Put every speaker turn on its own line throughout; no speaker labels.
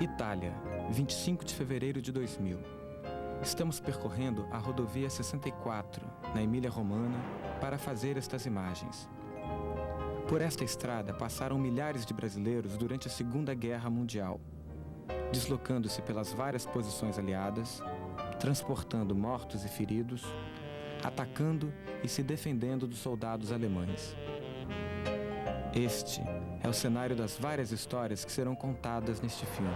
Itália, 25 de fevereiro de 2000. Estamos percorrendo a rodovia 64, na Emília-Romana, para fazer estas imagens. Por esta estrada passaram milhares de brasileiros durante a Segunda Guerra Mundial, deslocando-se pelas várias posições aliadas, transportando mortos e feridos, atacando e se defendendo dos soldados alemães. Este é o cenário das várias histórias que serão contadas neste filme.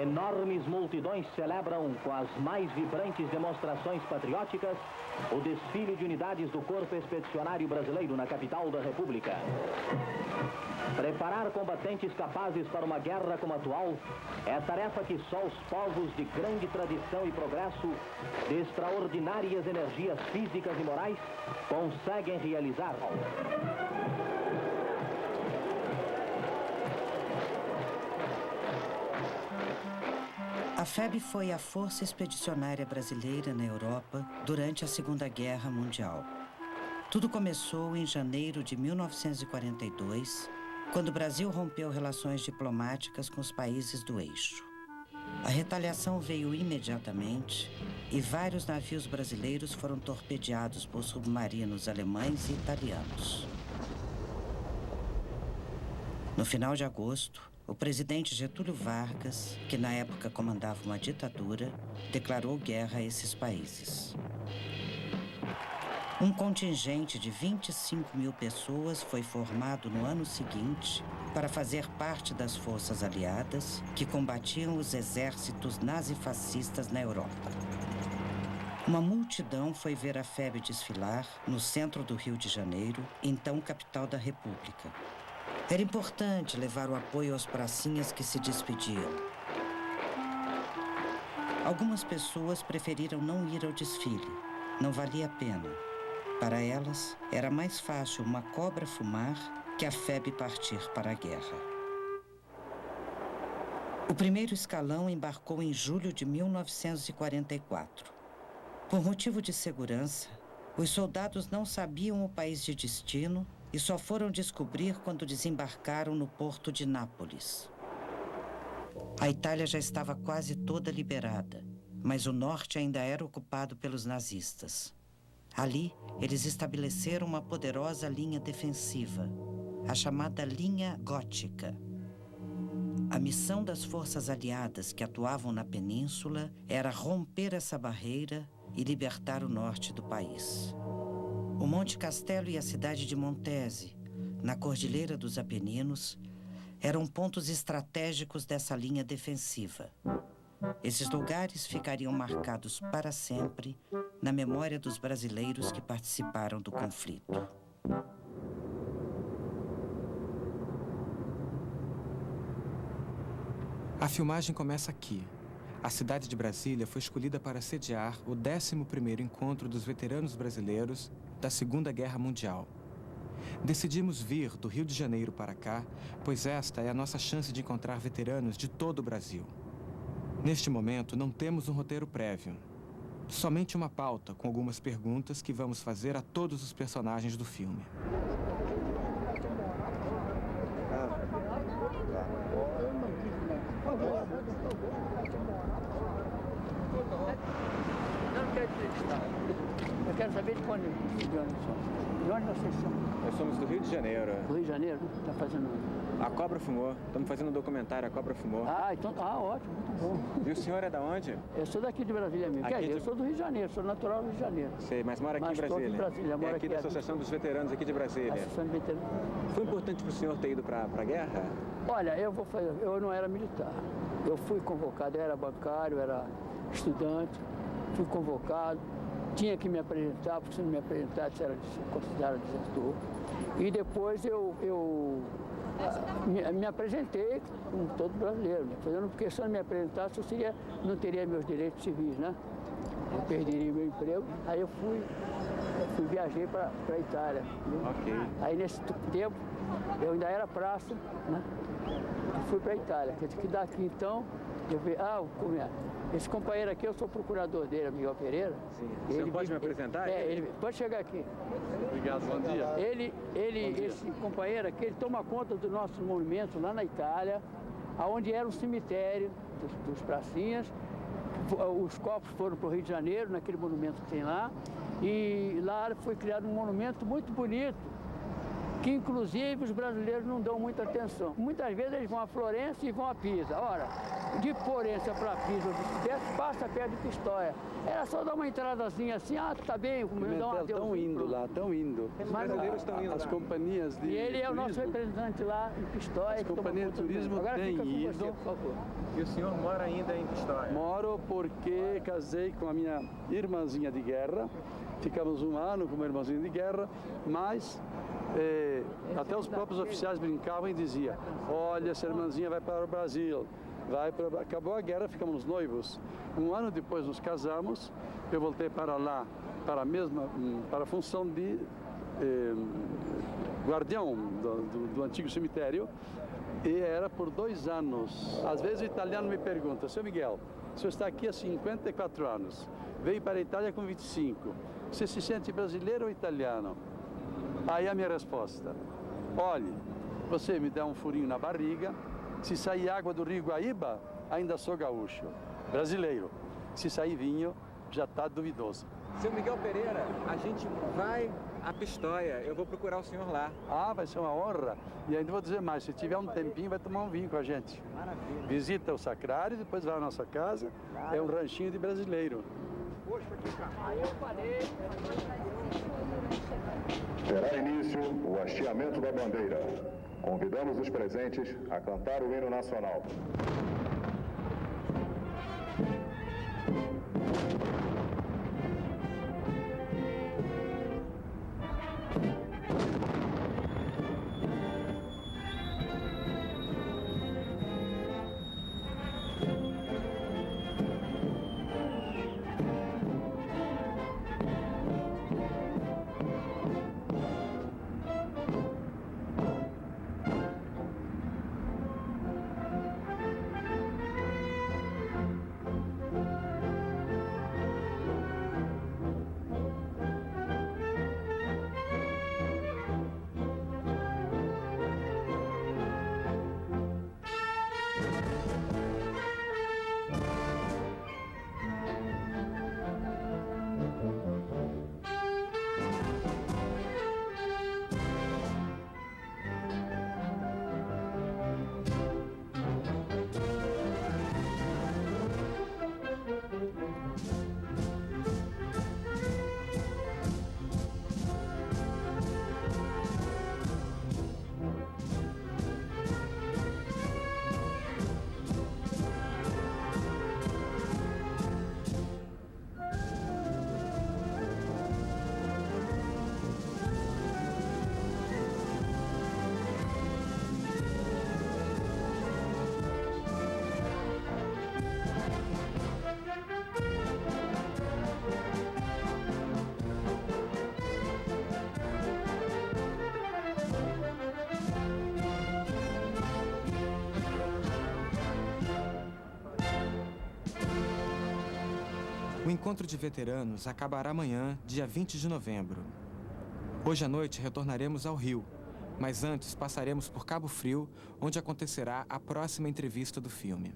Enormes multidões celebram com as mais vibrantes demonstrações patrióticas o desfile de unidades do Corpo Expedicionário Brasileiro na capital da República. Preparar combatentes capazes para uma guerra como a atual é tarefa que só os povos de grande tradição e progresso, de extraordinárias energias físicas e morais, conseguem realizar.
A FEB foi a Força Expedicionária Brasileira na Europa durante a Segunda Guerra Mundial. Tudo começou em janeiro de 1942, quando o Brasil rompeu relações diplomáticas com os países do eixo. A retaliação veio imediatamente e vários navios brasileiros foram torpedeados por submarinos alemães e italianos. No final de agosto, o presidente Getúlio Vargas, que na época comandava uma ditadura, declarou guerra a esses países. Um contingente de 25 mil pessoas foi formado no ano seguinte para fazer parte das forças aliadas que combatiam os exércitos nazifascistas na Europa. Uma multidão foi ver a FEB desfilar no centro do Rio de Janeiro, então capital da República. Era importante levar o apoio aos pracinhas que se despediam. Algumas pessoas preferiram não ir ao desfile. Não valia a pena. Para elas, era mais fácil uma cobra fumar que a FEB partir para a guerra. O primeiro escalão embarcou em julho de 1944. Por motivo de segurança, os soldados não sabiam o país de destino e só foram descobrir quando desembarcaram no porto de Nápoles. A Itália já estava quase toda liberada, mas o norte ainda era ocupado pelos nazistas. Ali, eles estabeleceram uma poderosa linha defensiva, a chamada Linha Gótica. A missão das forças aliadas que atuavam na península era romper essa barreira e libertar o norte do país. O Monte Castelo e a cidade de Montese, na Cordilheira dos Apeninos, eram pontos estratégicos dessa linha defensiva. Esses lugares ficariam marcados para sempre na memória dos brasileiros que participaram do conflito.
A filmagem começa aqui. A cidade de Brasília foi escolhida para sediar o 11º encontro dos veteranos brasileiros da Segunda Guerra Mundial. Decidimos vir do Rio de Janeiro para cá, pois esta é a nossa chance de encontrar veteranos de todo o Brasil. Neste momento, não temos um roteiro prévio. Somente uma pauta com algumas perguntas que vamos fazer a todos os personagens do filme.
Eu quero saber de onde vocês são. De onde vocês são?
Nós somos do Rio de Janeiro.
Do Rio de Janeiro? Está fazendo
A cobra fumou. Estamos fazendo um documentário, a cobra fumou.
Então, ótimo, muito bom.
E o senhor é da onde?
Eu sou daqui de Brasília mesmo. Quer dizer, eu sou do Rio de Janeiro, sou natural do Rio de Janeiro.
Sei, mas mora aqui em Brasília.
Estou aqui em Brasília, moro
aqui da Associação dos Veteranos aqui de Brasília.
Associação de Veteranos.
Foi importante para o senhor ter ido para a guerra?
Olha, eu não era militar. Eu fui convocado, eu era bancário, era estudante, fui convocado, tinha que me apresentar, porque se não me apresentasse era considerado desertor. E depois eu me apresentei como todo brasileiro, né? Porque se eu não me apresentasse, eu não teria meus direitos civis, né? Eu perderia meu emprego. Aí eu viajei para a Itália.
Ok.
Aí nesse tempo, eu ainda era praça, né? Fui para a Itália. Que daqui então, eu vi, esse companheiro aqui, eu sou procurador dele, Miguel Pereira.
Sim. Você pode me apresentar?
Ele pode chegar aqui.
Obrigado, bom dia.
Esse companheiro aqui, ele toma conta do nosso monumento lá na Itália, aonde era um cemitério dos pracinhas. Os corpos foram para o Rio de Janeiro, naquele monumento que tem lá. E lá foi criado um monumento muito bonito, que inclusive os brasileiros não dão muita atenção. Muitas vezes eles vão a Florença e vão a Pisa. Ora, de Florença para Pisa ou vice-versa, passa perto de Pistoia. Era só dar uma entradazinha assim, tá bem, como dar um adeus.
Estão indo lá, estão indo.
Os brasileiros estão indo
As
lá.
companhias de
E ele é o nosso
turismo,
representante lá em Pistoia.
As companhias de turismo
Agora
têm
fica com
ido.
você, por favor.
E o senhor mora ainda em Pistoia?
Moro porque casei com a minha irmãzinha de guerra. Ficamos um ano com uma irmãzinha de guerra, mas até os próprios oficiais brincavam e diziam: olha, essa irmãzinha vai para o Brasil. Acabou a guerra, ficamos noivos. Um ano depois nos casamos, eu voltei para lá, para a função de guardião do antigo cemitério, e era por 2 anos. Às vezes o italiano me pergunta: seu Miguel, o senhor está aqui há 54 anos, veio para a Itália com 25, você se sente brasileiro ou italiano? Aí a minha resposta: olhe, você me dá um furinho na barriga, se sair água do Rio Guaíba, ainda sou gaúcho, brasileiro. Se sair vinho, já está duvidoso.
Seu Miguel Pereira, a gente vai a Pistoia. Eu vou procurar o senhor lá.
Vai ser uma honra. E ainda vou dizer mais, se tiver um tempinho, vai tomar um vinho com a gente.
Maravilha.
Visita o sacrário, depois vai à nossa casa. É um ranchinho de brasileiro.
Terá início o hasteamento da bandeira. Convidamos os presentes a cantar o hino nacional.
O encontro de veteranos acabará amanhã, dia 20 de novembro. Hoje à noite retornaremos ao Rio, mas antes passaremos por Cabo Frio, onde acontecerá a próxima entrevista do filme.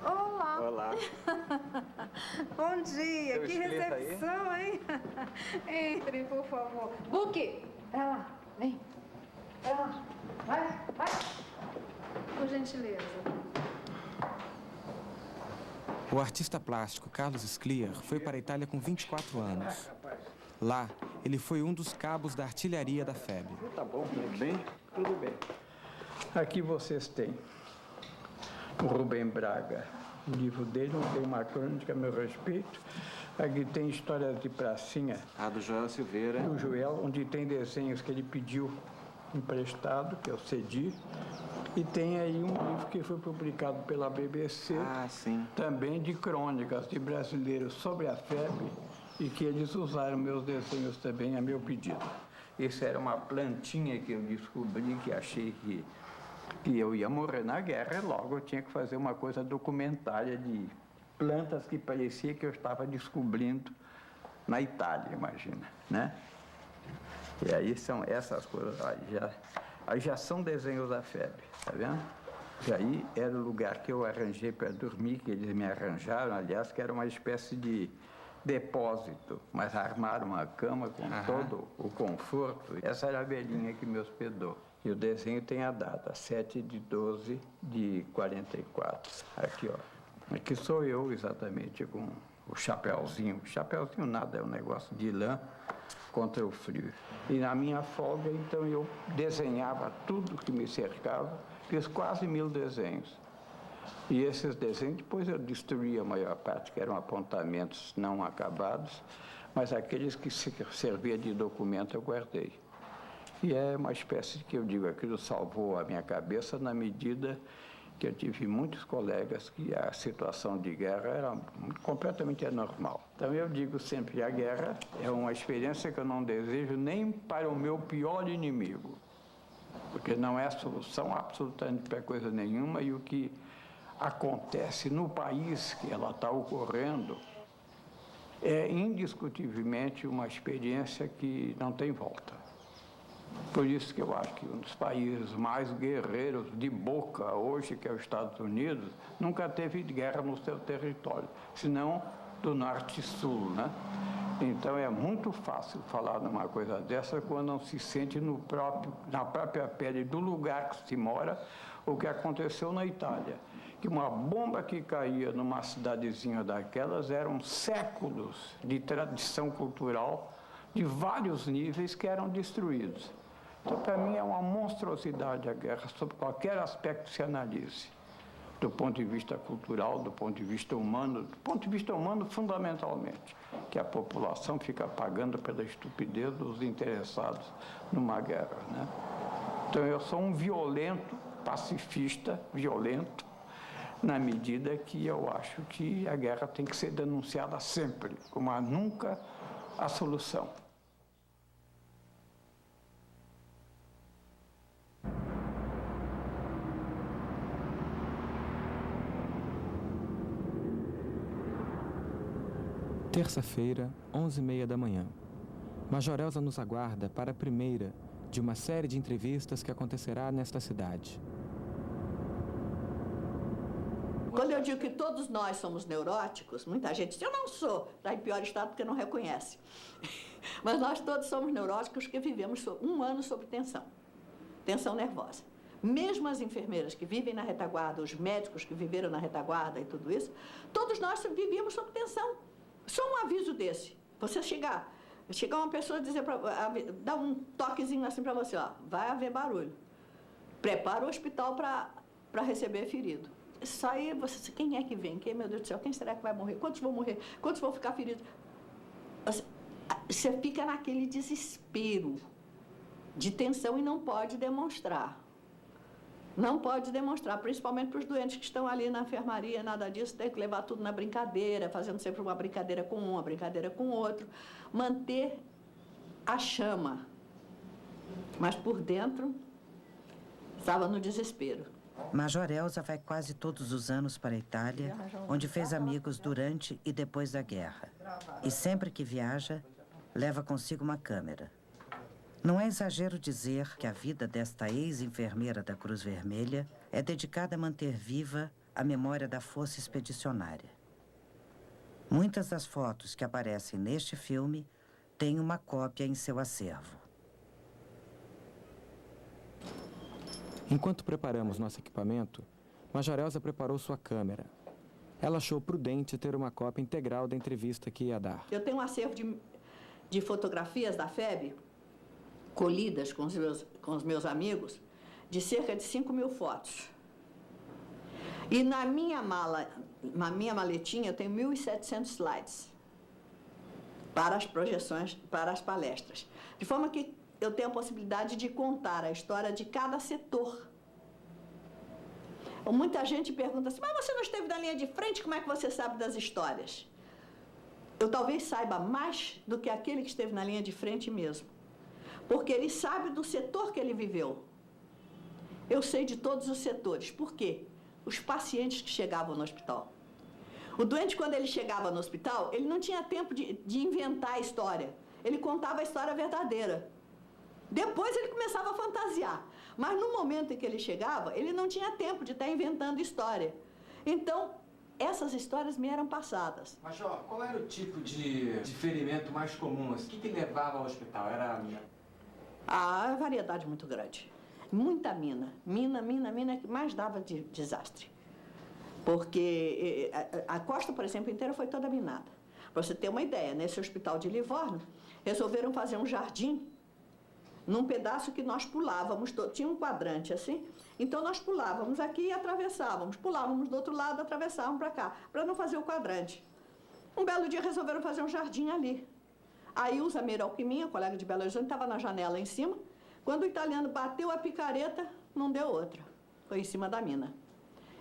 Olá.
Olá.
Olá.
Bom dia,
Seu
que
esqueleto aí?
recepção, hein? Entre, por favor. Buki, pra lá, vem. Pra lá, vai. Por gentileza.
O artista plástico Carlos Scliar foi para a Itália com 24 anos. Lá, ele foi um dos cabos da artilharia da FEB.
Tá bom, tudo bem? Tudo bem. Aqui vocês têm o Rubem Braga. O livro dele não tem uma crônica a meu respeito. Aqui tem Histórias de Pracinha.
Do Joel Silveira.
Do Joel, onde tem desenhos que ele pediu emprestado, que eu cedi. E tem aí um livro que foi publicado pela BBC,
Sim.
também de crônicas de brasileiros sobre a FEB, e que eles usaram meus desenhos também a meu pedido. Isso era uma plantinha que eu descobri, que achei que eu ia morrer na guerra, e logo eu tinha que fazer uma coisa documentária de plantas que parecia que eu estava descobrindo na Itália, imagina, né? E aí são essas coisas, aí já são desenhos da FEB, tá vendo? E aí era o lugar que eu arranjei para dormir, que eles me arranjaram, aliás, que era uma espécie de depósito, mas armaram uma cama com todo o conforto. Essa era a velhinha que me hospedou. E o desenho tem a data, 7/12/44. Aqui, ó. Aqui sou eu, exatamente, com o chapéuzinho. Chapéuzinho nada, é um negócio de lã contra o frio. E na minha folga, então, eu desenhava tudo que me cercava, fiz quase 1000 desenhos. E esses desenhos, depois eu destruí a maior parte, que eram apontamentos não acabados, mas aqueles que serviam de documento eu guardei. E é uma espécie que eu digo, aquilo salvou a minha cabeça na medida que eu tive muitos colegas que a situação de guerra era completamente anormal. Então eu digo sempre, a guerra é uma experiência que eu não desejo nem para o meu pior inimigo, porque não é solução absolutamente para coisa nenhuma, e o que acontece no país que ela está ocorrendo é indiscutivelmente uma experiência que não tem volta. Por isso que eu acho que um dos países mais guerreiros de boca hoje, que é os Estados Unidos, nunca teve guerra no seu território, senão do norte e sul, né? Então é muito fácil falar numa coisa dessa quando não se sente na própria pele do lugar que se mora o que aconteceu na Itália. Que uma bomba que caía numa cidadezinha daquelas eram séculos de tradição cultural de vários níveis que eram destruídos. Então, para mim, é uma monstruosidade a guerra, sob qualquer aspecto que se analise. Do ponto de vista cultural, do ponto de vista humano fundamentalmente, que a população fica pagando pela estupidez dos interessados numa guerra, né? Então, eu sou um violento, pacifista, violento, na medida que eu acho que a guerra tem que ser denunciada sempre, como nunca a solução.
Terça-feira, 11h30 da manhã. Major Elza nos aguarda para a primeira de uma série de entrevistas que acontecerá nesta cidade.
Quando eu digo que todos nós somos neuróticos, muita gente diz, eu não sou, está em pior estado porque não reconhece. Mas nós todos somos neuróticos porque vivemos um ano sob tensão, tensão nervosa. Mesmo as enfermeiras que vivem na retaguarda, os médicos que viveram na retaguarda e tudo isso, todos nós vivíamos sob tensão. Só um aviso desse, você chegar uma pessoa e dizer dar um toquezinho assim para você, ó, vai haver barulho. Prepara o hospital para receber ferido. Só aí, quem é que vem? Quem, meu Deus do céu, quem será que vai morrer? Quantos vão morrer? Quantos vão ficar feridos? Você fica naquele desespero de tensão e não pode demonstrar. Não pode demonstrar, principalmente para os doentes que estão ali na enfermaria, nada disso, tem que levar tudo na brincadeira, fazendo sempre uma brincadeira com um, uma brincadeira com o outro, manter a chama. Mas por dentro, estava no desespero.
Major Elza vai quase todos os anos para a Itália, onde fez amigos durante e depois da guerra. E sempre que viaja, leva consigo uma câmera. Não é exagero dizer que a vida desta ex-enfermeira da Cruz Vermelha é dedicada a manter viva a memória da Força Expedicionária. Muitas das fotos que aparecem neste filme têm uma cópia em seu acervo.
Enquanto preparamos nosso equipamento, Major Elza preparou sua câmera. Ela achou prudente ter uma cópia integral da entrevista que ia dar.
Eu tenho um acervo de fotografias da FEB, colhidas com os meus amigos, de cerca de 5.000 fotos. E na minha maletinha, eu tenho 1.700 slides para as projeções, para as palestras. De forma que eu tenho a possibilidade de contar a história de cada setor. Muita gente pergunta assim, mas você não esteve na linha de frente, como é que você sabe das histórias? Eu talvez saiba mais do que aquele que esteve na linha de frente mesmo. Porque ele sabe do setor que ele viveu. Eu sei de todos os setores. Por quê? Os pacientes que chegavam no hospital. O doente, quando ele chegava no hospital, ele não tinha tempo de inventar a história. Ele contava a história verdadeira. Depois ele começava a fantasiar. Mas no momento em que ele chegava, ele não tinha tempo de estar inventando história. Então, essas histórias me eram passadas.
Major, qual era o tipo de ferimento mais comum? O que levava ao hospital? Era...
A variedade muito grande. Muita mina. Mina que mais dava de desastre. Porque a costa, por exemplo, inteira foi toda minada. Para você ter uma ideia, nesse hospital de Livorno, resolveram fazer um jardim num pedaço que nós pulávamos, tinha um quadrante assim, então nós pulávamos aqui e atravessávamos, pulávamos do outro lado, atravessávamos para cá, para não fazer o quadrante. Um belo dia resolveram fazer um jardim ali. A Ilza Meiralquiminha, colega de Belo Horizonte, estava na janela em cima. Quando o italiano bateu a picareta, não deu outra. Foi em cima da mina.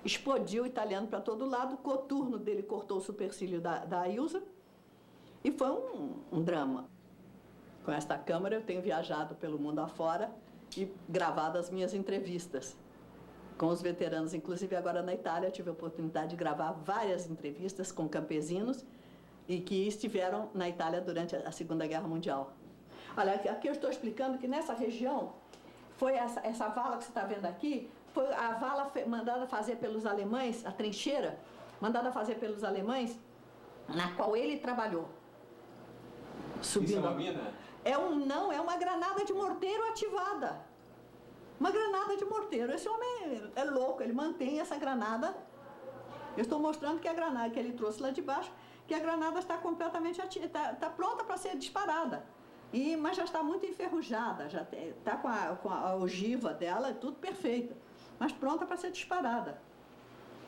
Explodiu o italiano para todo lado, o coturno dele cortou o supercílio da Ilza e foi um drama. Com esta câmera eu tenho viajado pelo mundo afora e gravado as minhas entrevistas com os veteranos. Inclusive agora na Itália eu tive a oportunidade de gravar várias entrevistas com campesinos e que estiveram na Itália durante a Segunda Guerra Mundial. Olha, aqui eu estou explicando que nessa região foi essa vala que você está vendo aqui, foi a vala mandada fazer pelos alemães, a trincheira, mandada fazer pelos alemães, na qual ele trabalhou. Subindo. Isso é uma mina? Não, é uma granada de morteiro ativada. Uma granada de morteiro. Esse homem é louco, ele mantém essa granada. Eu estou mostrando que a granada que ele trouxe lá de baixo, que a granada está completamente está pronta para ser disparada. Mas já está muito enferrujada, já está com a ogiva dela, tudo perfeito, mas pronta para ser disparada.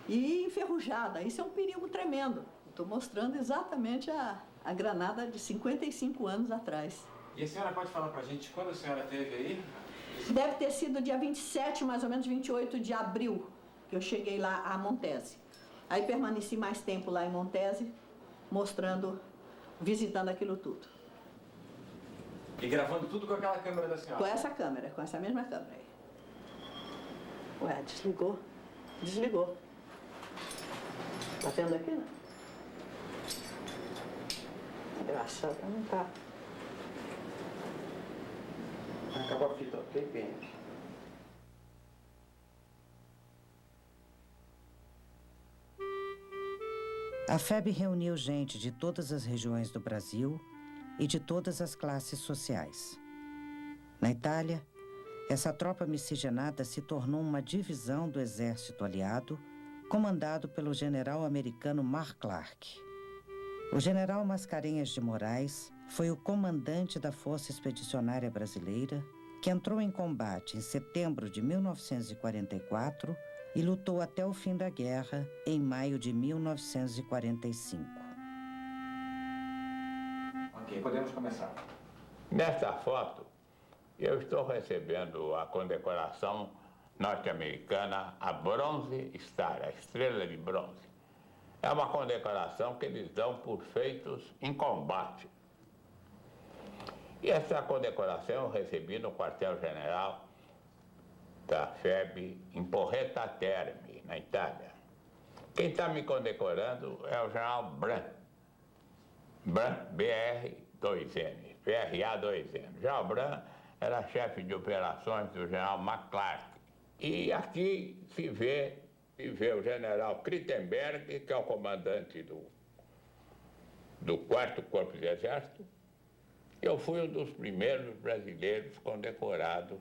E enferrujada, isso é um perigo tremendo. Estou mostrando exatamente a granada de 55 anos atrás.
E a senhora pode falar para a gente quando a senhora esteve aí?
Deve ter sido dia 27, mais ou menos 28 de abril, que eu cheguei lá a Montese. Aí permaneci mais tempo lá em Montese, mostrando, visitando aquilo tudo.
E gravando tudo com aquela câmera da senhora?
Com essa câmera, com essa mesma câmera aí. Ué, desligou. Desligou. Tá vendo aqui, não? Engraçado, não tá.
Acabou a fita, ok? Bem.
A FEB reuniu gente de todas as regiões do Brasil e de todas as classes sociais. Na Itália, essa tropa miscigenada se tornou uma divisão do exército aliado, comandado pelo general americano Mark Clark. O general Mascarenhas de Moraes foi o comandante da Força Expedicionária Brasileira, que entrou em combate em setembro de 1944 e lutou até o fim da guerra em maio de 1945.
Ok, podemos começar.
Nesta foto, eu estou recebendo a condecoração norte-americana, a Bronze Star, a Estrela de Bronze. É uma condecoração que eles dão por feitos em combate. E essa condecoração eu recebi no quartel-general da FEB em Porretta Terme, na Itália. Quem está me condecorando é o general Bran. Bran, BR-2N, PRA-2N. O general Bran era chefe de operações do general McClark. E aqui se vê o general Krittenberg, que é o comandante do 4º Corpo de Exército, eu fui um dos primeiros brasileiros condecorados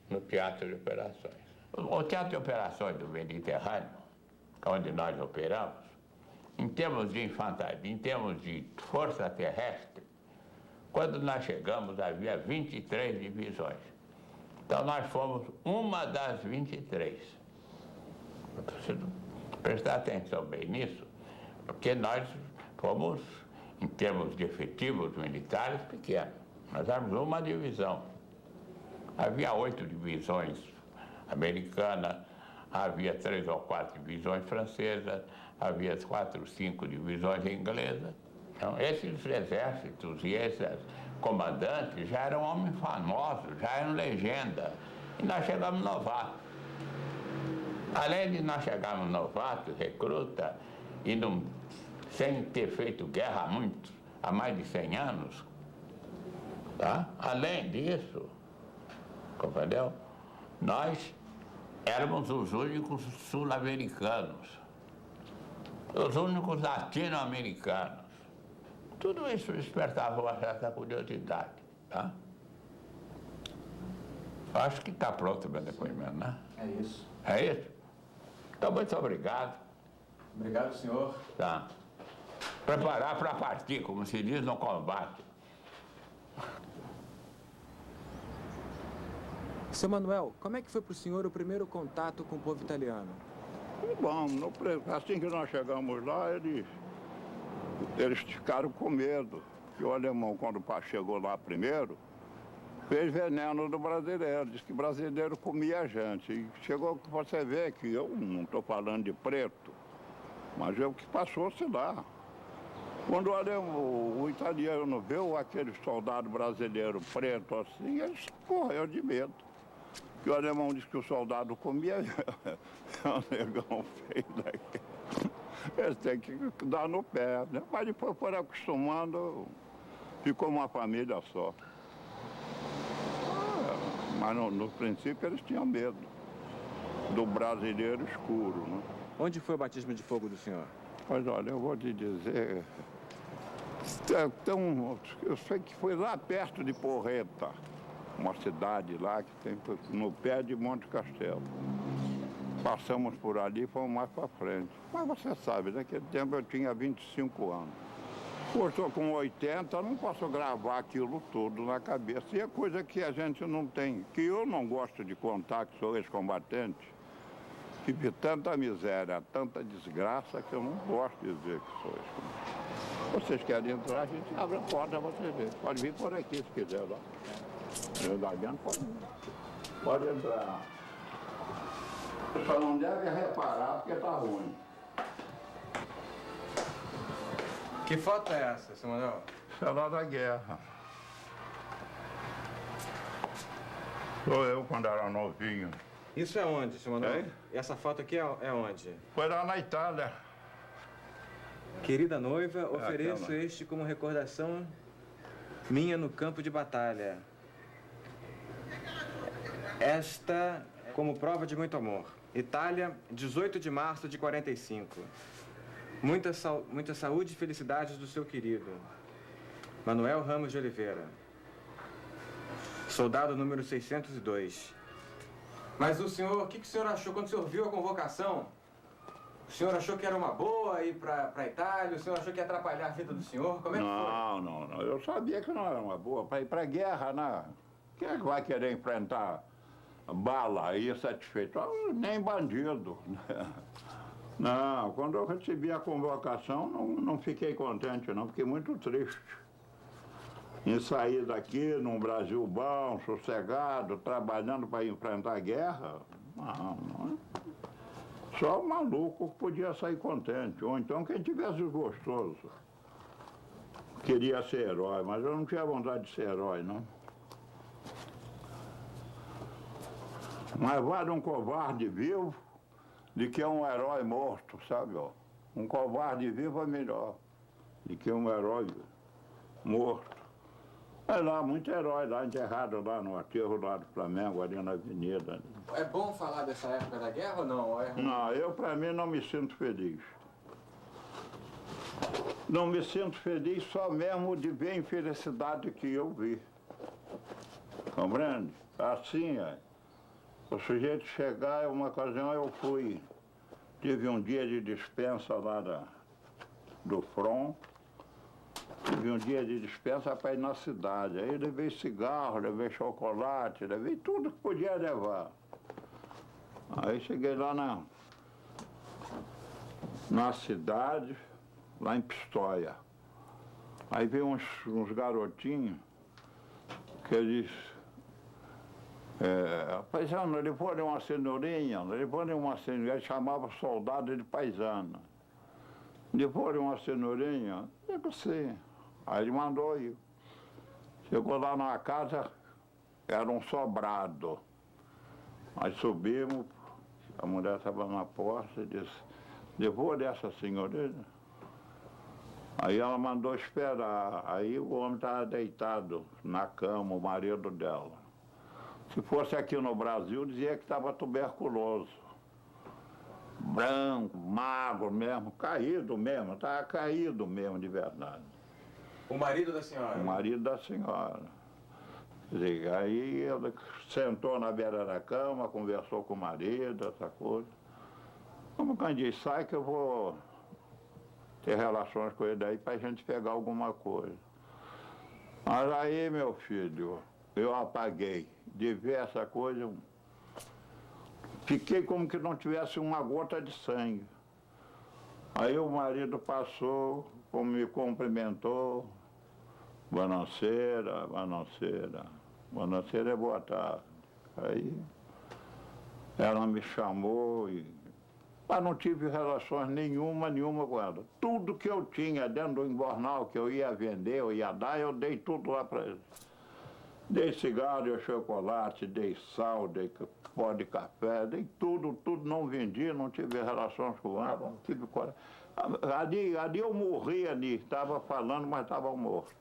no Teatro de Operações. O Teatro de Operações do Mediterrâneo, onde nós operamos, em termos de infantaria, em termos de força terrestre, quando nós chegamos havia 23 divisões. Então nós fomos uma das 23. Eu preciso prestar atenção bem nisso, porque nós fomos, em termos de efetivos militares, pequenos. Nós éramos uma divisão. Havia 8 divisões americanas, havia 3 ou 4 divisões francesas, havia 4 ou 5 divisões inglesas. Então, esses exércitos e esses comandantes já eram homens famosos, já eram legenda. E nós chegamos novatos. Além de nós chegarmos novatos, recruta, e não, sem ter feito guerra há mais de 100 anos, tá? Além disso, compreendeu? Nós éramos os únicos sul-americanos, os únicos latino-americanos. Tudo isso despertava uma certa curiosidade, tá? Acho que está pronto o meu depoimento, né?
É isso.
É isso? Então, muito obrigado.
Obrigado, senhor.
Tá. Preparar para partir, como se diz no combate.
Seu Manuel, como é que foi para o senhor o primeiro contato com o povo italiano?
Bom, assim que nós chegamos lá, eles ficaram com medo. Que o alemão, quando chegou lá primeiro, fez veneno do brasileiro. Disse que o brasileiro comia a gente. E chegou que você vê que eu não estou falando de preto, mas é o que passou-se lá. Quando o italiano viu aquele soldado brasileiro preto assim, ele correu de medo. Que o alemão disse que o soldado comia, é um negão feio daqui. Eles têm que dar no pé, né? Mas depois foram acostumando, ficou uma família só. Mas no princípio eles tinham medo do brasileiro escuro, né?
Onde foi o batismo de fogo do senhor?
Pois olha, eu vou te dizer, eu sei que foi lá perto de Porreta, uma cidade lá que tem no pé de Monte Castelo. Passamos por ali e fomos mais para frente. Mas você sabe, naquele tempo eu tinha 25 anos. Hoje estou com 80, não posso gravar aquilo tudo na cabeça. E é coisa que a gente não tem, que eu não gosto de contar, que sou ex-combatente, que vi tanta miséria, tanta desgraça, que eu não gosto de dizer que sou ex-combatente. Vocês querem entrar, a gente abre a porta, você vê. Pode vir por aqui se quiser lá. Lá dentro pode vir. Pode entrar. Só não deve reparar porque tá ruim.
Que foto é essa, seu Manuel?
Isso é lá da guerra. Sou eu quando era novinho.
Isso é onde, seu Manuel?
É?
E essa foto aqui é onde?
Foi lá na Itália.
Querida noiva, ofereço este como recordação minha no campo de batalha. Esta como prova de muito amor. Itália, 18 de março de 45. Muita saúde e felicidades do seu querido Manuel Ramos de Oliveira. Soldado número 602. Mas o senhor, o que o senhor achou quando o senhor viu a convocação? O senhor achou que era uma boa ir para a Itália? O senhor achou que ia atrapalhar a vida do senhor? Como é que foi?
Não. Eu sabia que não era uma boa. Para ir para a guerra, né? Quem é que vai querer enfrentar bala aí satisfeito? Nem bandido. Não, quando eu recebi a convocação, não fiquei contente, não. Fiquei muito triste. Em sair daqui, num Brasil bom, sossegado, trabalhando para enfrentar a guerra. Não. Só o maluco podia sair contente. Ou então quem tivesse gostoso. Queria ser herói, mas eu não tinha vontade de ser herói, não. Mas vale um covarde vivo de que um herói morto, sabe? Ó. Um covarde vivo é melhor do que um herói morto. É lá, muito herói lá, enterrado lá no aterro lá do Flamengo, ali na avenida.
É bom falar dessa época da guerra ou não?
Não, eu pra mim não me sinto feliz. Não me sinto feliz só mesmo de ver a infelicidade que eu vi. Compreende? Assim, o sujeito chegar, uma ocasião eu fui, tive um dia de dispensa lá do front, tive um dia de dispensa para ir na cidade. Aí levei cigarro, levei chocolate, levei tudo que podia levar. Aí cheguei lá na cidade, lá em Pistoia. Aí veio uns garotinhos que eles... paisano, ele põe uma cenourinha, ele chamava soldado de paisano. Depois de uma cenourinha, digo sim. Aí ele mandou ir. Chegou lá na casa, era um sobrado. Aí subimos, a mulher estava na porta e disse, depois dessa senhorinha. Aí ela mandou esperar. Aí o homem estava deitado na cama, o marido dela. Se fosse aqui no Brasil, dizia que estava tuberculoso. Branco, magro mesmo, caído mesmo, estava caído mesmo de verdade.
O marido da senhora?
O marido da senhora. Aí ele sentou na beira da cama, conversou com o marido, essa coisa. Como quem diz, sai que eu vou ter relações com ele aí para a gente pegar alguma coisa. Mas aí, meu filho, eu apaguei de ver essa coisa. Fiquei como que não tivesse uma gota de sangue. Aí o marido passou, me cumprimentou. Bonaceira, bonaceira. Bonaceira é boa tarde. Aí ela me chamou e... Mas não tive relações nenhuma com ela. Tudo que eu tinha dentro do embornal que eu ia vender, eu ia dar, eu dei tudo lá para ele. Dei cigarro, dei chocolate, dei sal, dei pó de café, dei tudo, não vendi, não tive relações com ela, não tive coragem. Ali eu morri ali, estava falando, mas estava morto.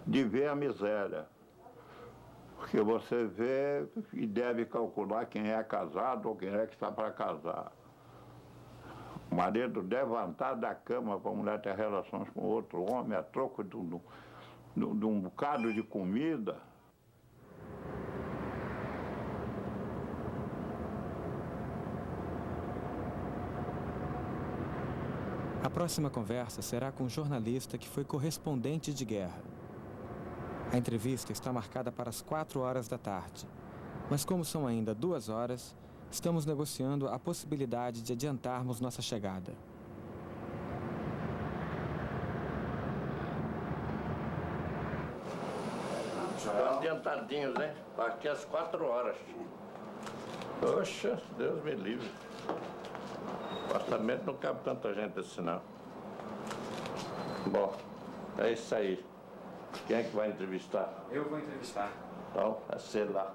De ver a miséria. Porque você vê e deve calcular quem é casado ou quem é que está para casar. O marido levantar da cama para a mulher ter relações com outro homem a troco de um bocado de comida.
A próxima conversa será com um jornalista que foi correspondente de guerra. A entrevista está marcada para as 4 horas da tarde, mas como são ainda 2 horas, estamos negociando a possibilidade de adiantarmos nossa chegada.
Adiantadinhos, né? Aqui às 4 horas. Poxa, Deus me livre. O apartamento não cabe tanta gente assim, não. Bom, é isso aí. Quem é que vai entrevistar?
Eu vou entrevistar.
Então, é você lá.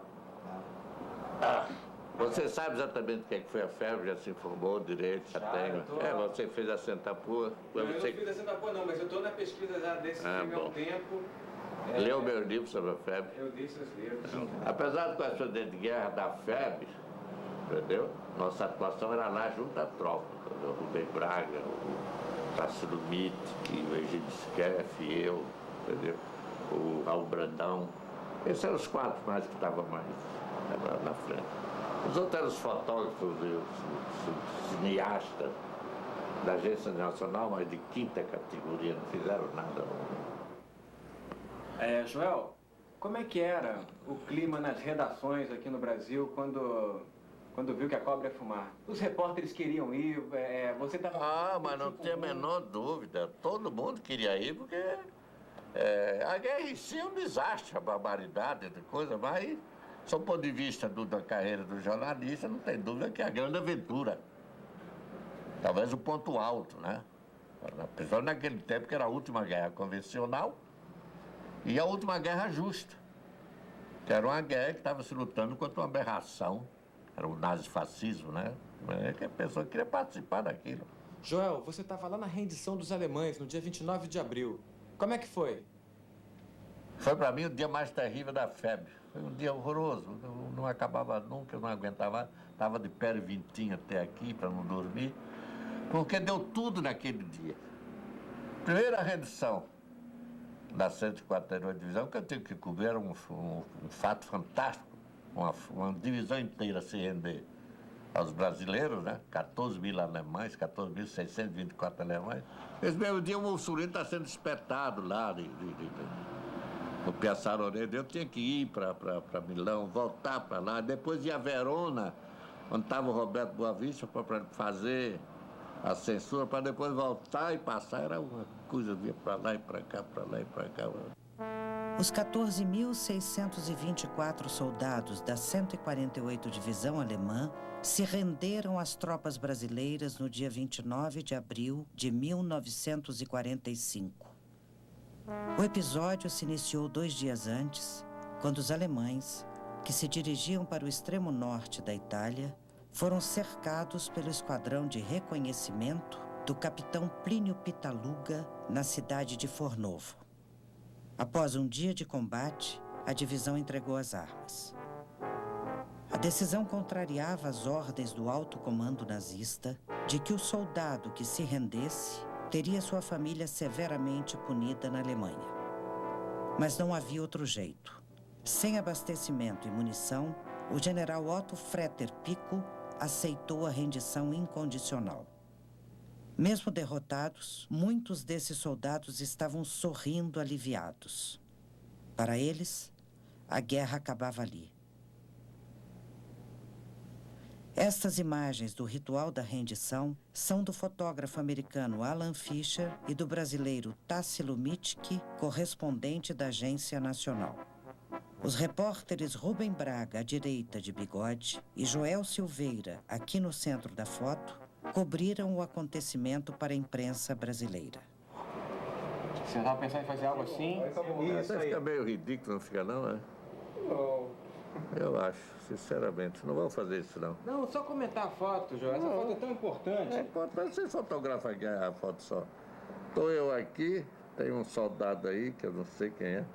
Você sabe exatamente o que foi a febre? Já se informou direito? Já tem? Você fez a Sentapua?
Eu não fiz a Sentapua não, mas eu estou na pesquisa já desse primeiro tempo.
Leu meu livro sobre a febre?
Eu li seus livros.
Apesar do correspondente de guerra da febre, entendeu? Nossa atuação era lá junto à tropa. O Rubem Braga, o Tarsilo Mitt, o Egídio Skeff, eu, entendeu? O Raul Brandão. Esses eram os 4 mais que estavam mais na frente. Os outros eram os fotógrafos, os cineastas da Agência Nacional, mas de 5ª categoria, não fizeram nada.
Joel, como é que era o clima nas redações aqui no Brasil quando viu que a cobra ia fumar? Os repórteres queriam ir, você estava...
mas não tem a menor dúvida. Todo mundo queria ir, porque a guerra em si é um desastre, a barbaridade de coisa, mas, sob o ponto de vista da carreira do jornalista, não tem dúvida que é a grande aventura. Talvez o ponto alto, né? Principalmente naquele tempo que era a última guerra convencional e a última guerra justa, que era uma guerra que estava se lutando contra uma aberração, era o nazifascismo, né? Que a pessoa queria participar daquilo.
Joel, você estava lá na rendição dos alemães, no dia 29 de abril. Como é que foi?
Foi para mim o dia mais terrível da febre. Foi um dia horroroso, não acabava nunca, eu não aguentava. Estava de pé e vintinho até aqui para não dormir, porque deu tudo naquele dia.
Primeira rendição da 148ª Divisão, que eu tenho que cobrir, era um fato fantástico, uma divisão inteira se render aos brasileiros, né? 14 mil alemães, 14.624 alemães. Esse mesmo dia o Mussolini está sendo espetado lá no Piazzale Oneto. Eu tinha que ir para Milão, voltar para lá, depois ir a Verona, onde estava o Roberto Boavista, para fazer a censura, para depois voltar e passar. Era uma coisa de ir para lá e para cá, para lá e para cá.
Os 14.624 soldados da 148ª Divisão Alemã se renderam às tropas brasileiras no dia 29 de abril de 1945. O episódio se iniciou 2 dias antes, quando os alemães, que se dirigiam para o extremo norte da Itália, foram cercados pelo esquadrão de reconhecimento do capitão Plínio Pitaluga na cidade de Fornovo. Após um dia de combate, a divisão entregou as armas. A decisão contrariava as ordens do alto comando nazista de que o soldado que se rendesse teria sua família severamente punida na Alemanha. Mas não havia outro jeito. Sem abastecimento e munição, o general Otto Fretter Pico aceitou a rendição incondicional. Mesmo derrotados, muitos desses soldados estavam sorrindo aliviados. Para eles, a guerra acabava ali. Estas imagens do ritual da rendição são do fotógrafo americano Alan Fisher e do brasileiro Tássilo Mitschke, correspondente da Agência Nacional. Os repórteres Rubem Braga, à direita de bigode, e Joel Silveira, aqui no centro da foto, cobriram o acontecimento para a imprensa brasileira.
Você estava pensando em fazer algo assim?
Isso fica meio ridículo, não fica não, né?
Não.
Eu acho, sinceramente. Não vamos fazer isso, não.
Não, só comentar a foto, João. Essa foto é tão importante.
É importante, você fotografa aqui a foto só. Estou eu aqui, tem um soldado aí, que eu não sei quem é,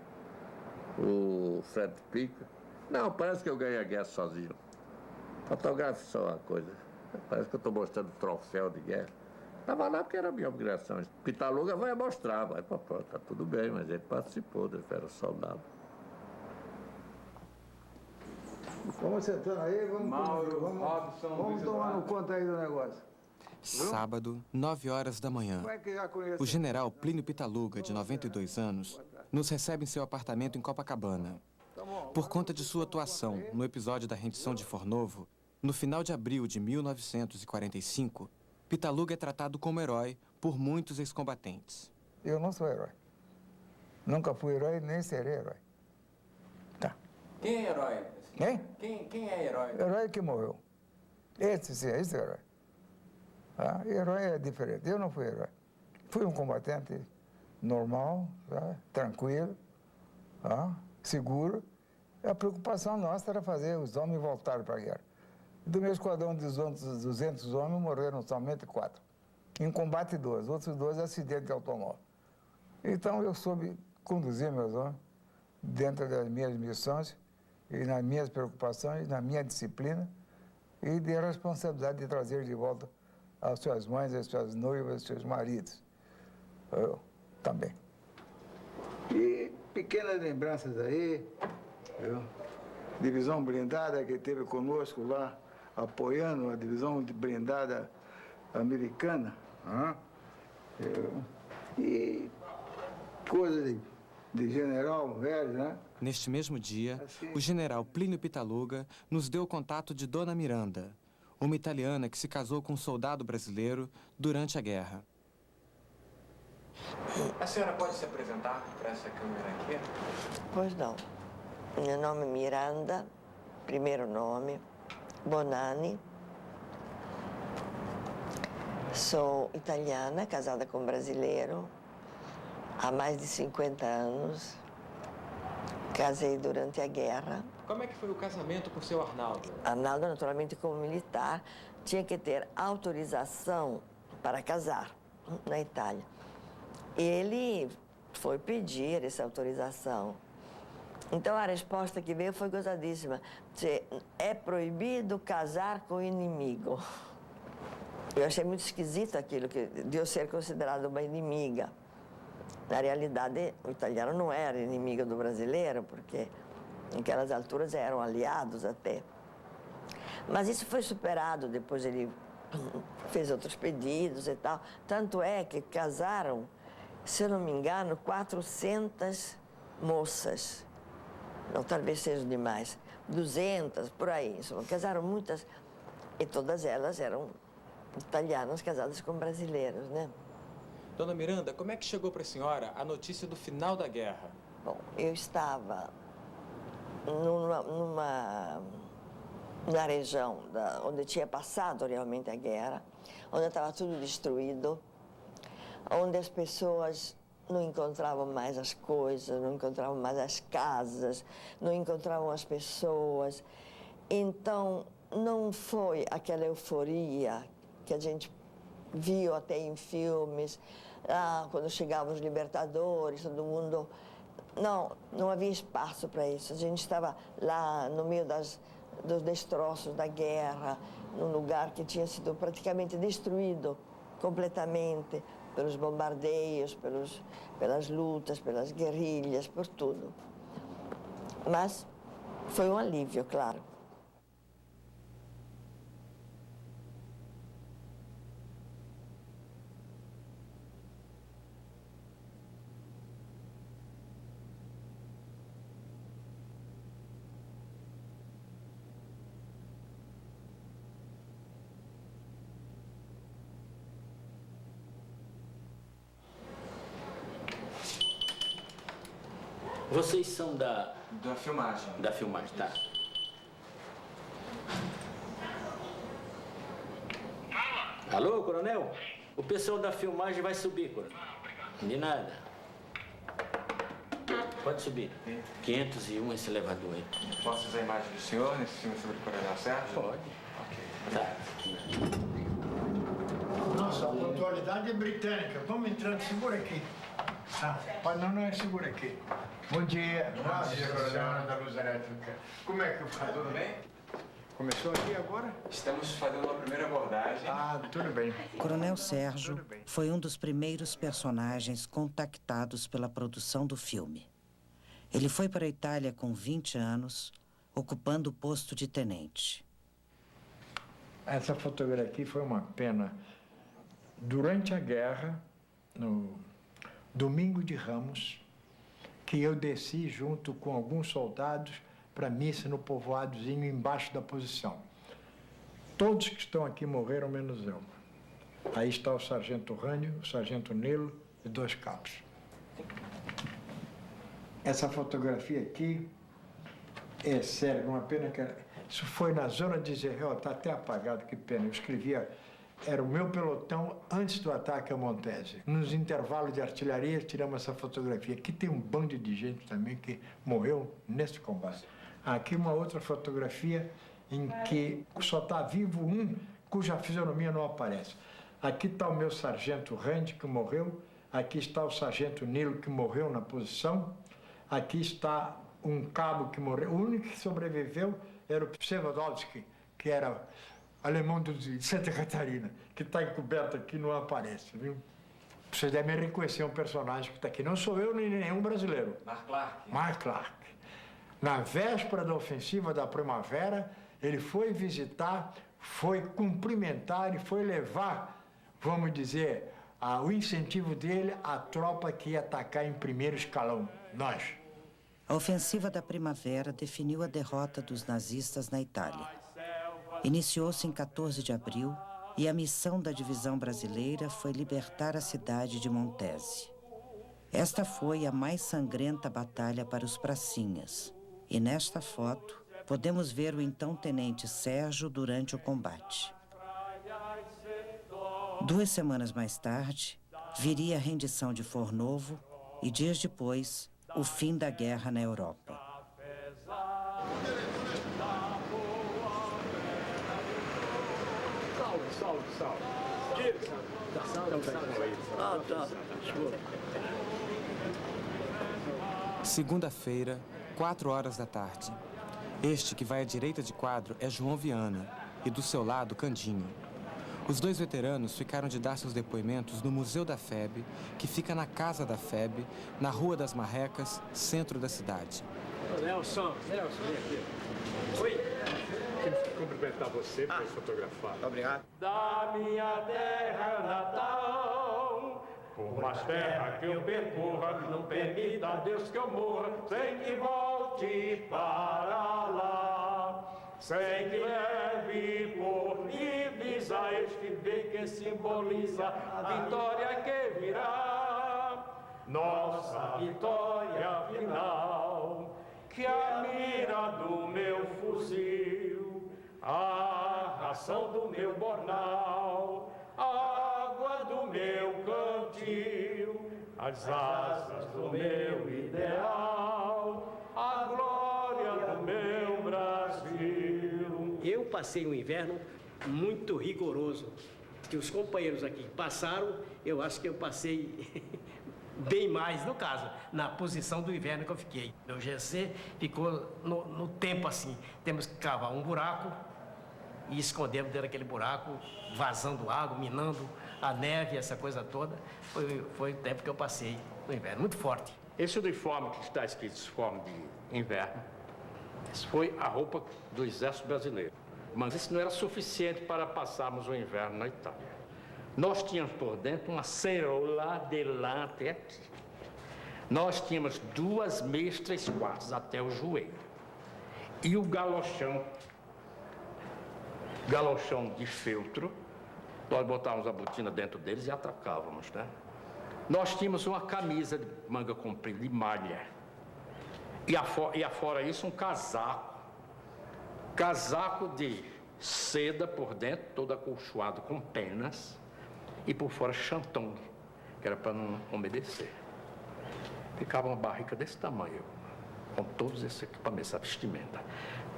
o Fred Pico. Não, parece que eu ganhei a guerra sozinho. Fotografe só uma coisa. Parece que eu estou mostrando troféu de guerra. Estava lá porque era a minha obrigação. Pitaluga vai mostrar, vai para pronto, tá tudo bem, mas ele participou, ele era soldado.
Vamos sentando aí, vamos tomando conta aí do negócio.
Sábado, 9 horas da manhã. O general Plínio Pitaluga, de 92 anos, nos recebe em seu apartamento em Copacabana. Por conta de sua atuação no episódio da rendição de Fornovo, no final de abril de 1945, Pitaluga é tratado como herói por muitos ex-combatentes.
Eu não sou herói. Nunca fui herói, nem serei herói. Tá.
Quem é herói?
Hein?
Quem é herói?
Herói que morreu. Esse é herói. Ah, herói é diferente. Eu não fui herói. Fui um combatente normal, tá? Tranquilo, tá? Seguro. A preocupação nossa era fazer os homens voltarem para a guerra. Do meu esquadrão de 200 homens, morreram somente 4. Em combate 2, outros 2 acidentes de automóvel. Então eu soube conduzir meus homens dentro das minhas missões e nas minhas preocupações, na minha disciplina e de responsabilidade de trazer de volta as suas mães, as suas noivas, os seus maridos. Eu também. E pequenas lembranças aí, viu? Divisão blindada que teve conosco lá, apoiando a divisão blindada americana. E coisas de general velho, né?
Neste mesmo dia, o general Plínio Pitaluga nos deu o contato de Dona Miranda, uma italiana que se casou com um soldado brasileiro durante a guerra. A senhora pode se apresentar para essa câmera aqui?
Pois não. Meu nome é Miranda, primeiro nome, Bonani. Sou italiana, casada com um brasileiro, há mais de 50 anos. Casei durante a guerra.
Como é que foi o casamento com o seu Arnaldo?
Arnaldo, naturalmente, como militar, tinha que ter autorização para casar na Itália. Ele foi pedir essa autorização. Então, a resposta que veio foi gozadíssima. É proibido casar com o inimigo. Eu achei muito esquisito aquilo, de eu ser considerada uma inimiga. Na realidade, o italiano não era inimigo do brasileiro, porque naquelas alturas eram aliados até. Mas isso foi superado, depois ele fez outros pedidos e tal. Tanto é que casaram, se eu não me engano, 400 moças. Não, talvez seja demais. 200, por aí. Casaram muitas, e todas elas eram italianas casadas com brasileiros, né?
Dona Miranda, como é que chegou para a senhora a notícia do final da guerra?
Bom, eu estava na região onde tinha passado realmente a guerra, onde estava tudo destruído, onde as pessoas não encontravam mais as coisas, não encontravam mais as casas, não encontravam as pessoas. Então, não foi aquela euforia que a gente viu até em filmes, quando chegavam os libertadores, todo mundo... Não havia espaço para isso. A gente estava lá no meio dos destroços da guerra, num lugar que tinha sido praticamente destruído completamente pelos bombardeios, pelas lutas, pelas guerrilhas, por tudo. Mas foi um alívio, claro.
Vocês são da
filmagem.
Da filmagem, tá. Alô, coronel? O pessoal da filmagem vai subir, coronel. De nada. Pode subir. 501 esse elevador aí.
Posso usar a imagem do senhor nesse filme sobre o Coronel Sérgio?
Pode.
Ok.
Tá.
Nossa, a pontualidade é britânica. Vamos entrando, segura aqui. Não, segura aqui. Bom dia. Nossa Senhora da Luz Elétrica. Como é que eu faço?
Tudo bem?
Começou aqui agora?
Estamos fazendo uma primeira abordagem.
Tudo bem.
Coronel Sérgio foi um dos primeiros personagens contactados pela produção do filme. Ele foi para a Itália com 20 anos, ocupando o posto de tenente.
Essa fotografia aqui foi uma pena. Durante a guerra, no Domingo de Ramos, que eu desci junto com alguns soldados para a missa no povoadozinho embaixo da posição. Todos que estão aqui morreram, menos eu. Aí está o sargento Rânio, o sargento Nilo e 2 cabos. Essa fotografia aqui é sério, uma pena que... Isso foi na zona de Zerrel, está até apagado, que pena. Eu escrevia... Era o meu pelotão antes do ataque a Montese. Nos intervalos de artilharia, tiramos essa fotografia. Aqui tem um bando de gente também que morreu nesse combate. Aqui uma outra fotografia em que só está vivo um cuja fisionomia não aparece. Aqui está o meu sargento Rand, que morreu. Aqui está o sargento Nilo, que morreu na posição. Aqui está um cabo que morreu. O único que sobreviveu era o Przewodowski, que era alemão de Santa Catarina, que está encoberto aqui, não aparece, viu? Vocês devem reconhecer um personagem que está aqui. Não sou eu nem nenhum brasileiro.
Mark Clark.
Mark Clark. Na véspera da ofensiva da primavera, ele foi visitar, foi cumprimentar e foi levar, vamos dizer, o incentivo dele à tropa que ia atacar em primeiro escalão, nós.
A ofensiva da primavera definiu a derrota dos nazistas na Itália. Iniciou-se em 14 de abril e a missão da divisão brasileira foi libertar a cidade de Montese. Esta foi a mais sangrenta batalha para os pracinhas. E nesta foto, podemos ver o então tenente Sérgio durante o combate. 2 semanas mais tarde, viria a rendição de Fornovo e, dias depois, o fim da guerra na Europa.
Segunda-feira, 4 horas da tarde. Este que vai à direita de quadro é João Viana e do seu lado Candinho. Os dois veteranos ficaram de dar seus depoimentos no Museu da FEB, que fica na Casa da FEB, na Rua das Marrecas, centro da cidade.
Nelson, vem aqui. Oi. Quero cumprimentar você para fotografar.
Obrigado.
Da minha terra natal, por mais terra que eu percorra, não permita, Deus, que eu morra, sem que volte para lá. Sem que leve por divisa este bem que simboliza a vitória que virá. Nossa vitória final, que a mira do meu fuzil, a ração do meu bornal, a água do meu cantil, as asas do meu ideal, a glória do meu Brasil.
Eu passei um inverno muito rigoroso, que os companheiros aqui passaram, eu acho que eu passei bem mais, no caso, na posição do inverno que eu fiquei. O GC ficou no tempo assim, temos que cavar um buraco e escondemos dentro daquele buraco, vazando água, minando a neve, essa coisa toda. Foi o tempo que eu passei no inverno, muito forte.
Esse uniforme que está escrito uniforme de inverno, isso foi a roupa do Exército Brasileiro. Mas isso não era suficiente para passarmos o inverno na Itália. Nós tínhamos por dentro uma cerola delante aqui. Nós tínhamos 2 meias, 3 quartos até o joelho. E o galochão de feltro, nós botávamos a botina dentro deles e atacávamos, né? Nós tínhamos uma camisa de manga comprida, de malha. E afora isso, um casaco. Casaco de seda por dentro, todo acolchoado com penas. E por fora, chanton, que era para não umedecer. Ficava uma barrica desse tamanho, com todos esses equipamentos, essa vestimenta.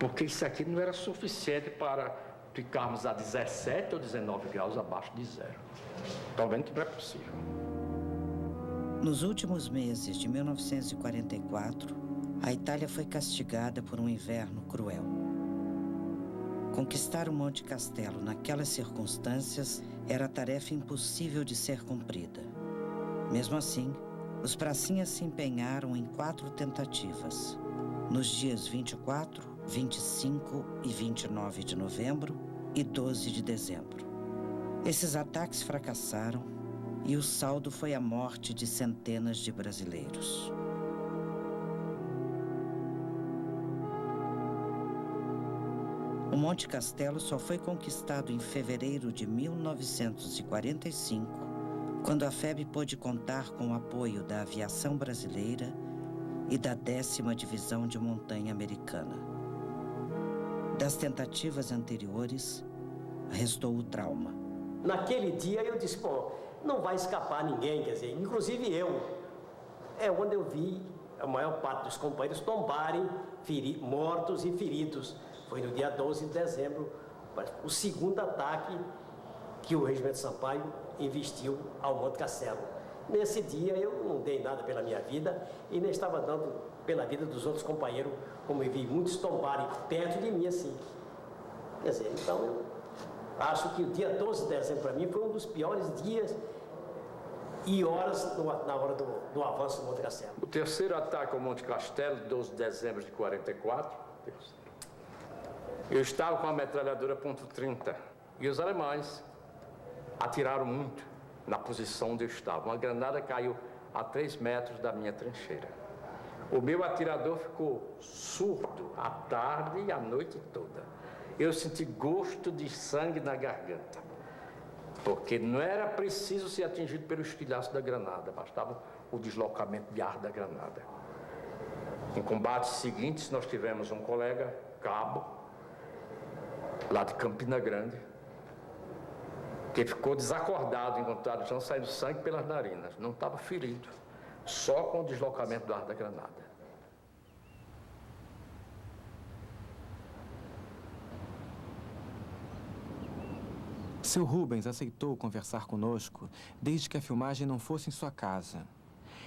Porque isso aqui não era suficiente para ficarmos a 17 ou 19 graus abaixo de zero. Estão vendo que não é possível.
Nos últimos meses de 1944, a Itália foi castigada por um inverno cruel. Conquistar o Monte Castelo naquelas circunstâncias era tarefa impossível de ser cumprida. Mesmo assim, os pracinhas se empenharam em 4 tentativas, nos dias 24, 25 e 29 de novembro e 12 de dezembro. Esses ataques fracassaram e o saldo foi a morte de centenas de brasileiros. O Monte Castelo só foi conquistado em fevereiro de 1945, quando a FEB pôde contar com o apoio da aviação brasileira e da 10ª Divisão de Montanha Americana. Das tentativas anteriores, restou o trauma.
Naquele dia eu disse, pô, não vai escapar ninguém, quer dizer, inclusive eu. É onde eu vi a maior parte dos companheiros tombarem mortos e feridos. Foi no dia 12 de dezembro, o segundo ataque que o Regimento Sampaio investiu ao Monte Castelo. Nesse dia eu não dei nada pela minha vida e nem estava dando pela vida dos outros companheiros, como eu vi muitos tombarem perto de mim assim. Quer dizer, então eu acho que o dia 12 de dezembro para mim foi um dos piores dias e horas na hora do avanço do Monte Castelo.
O terceiro ataque ao Monte Castelo, 12 de dezembro de 44, eu estava com a metralhadora .30 e os alemães atiraram muito na posição onde eu estava. Uma granada caiu a 3 metros da minha trincheira. O meu atirador ficou surdo a tarde e a noite toda. Eu senti gosto de sangue na garganta, porque não era preciso ser atingido pelo estilhaço da granada, bastava o deslocamento de ar da granada. Em combates seguintes, nós tivemos um colega, cabo, lá de Campina Grande, que ficou desacordado enquanto estava no chão, saindo sangue pelas narinas. Não estava ferido, só com o deslocamento do ar da granada.
Seu Rubens aceitou conversar conosco desde que a filmagem não fosse em sua casa.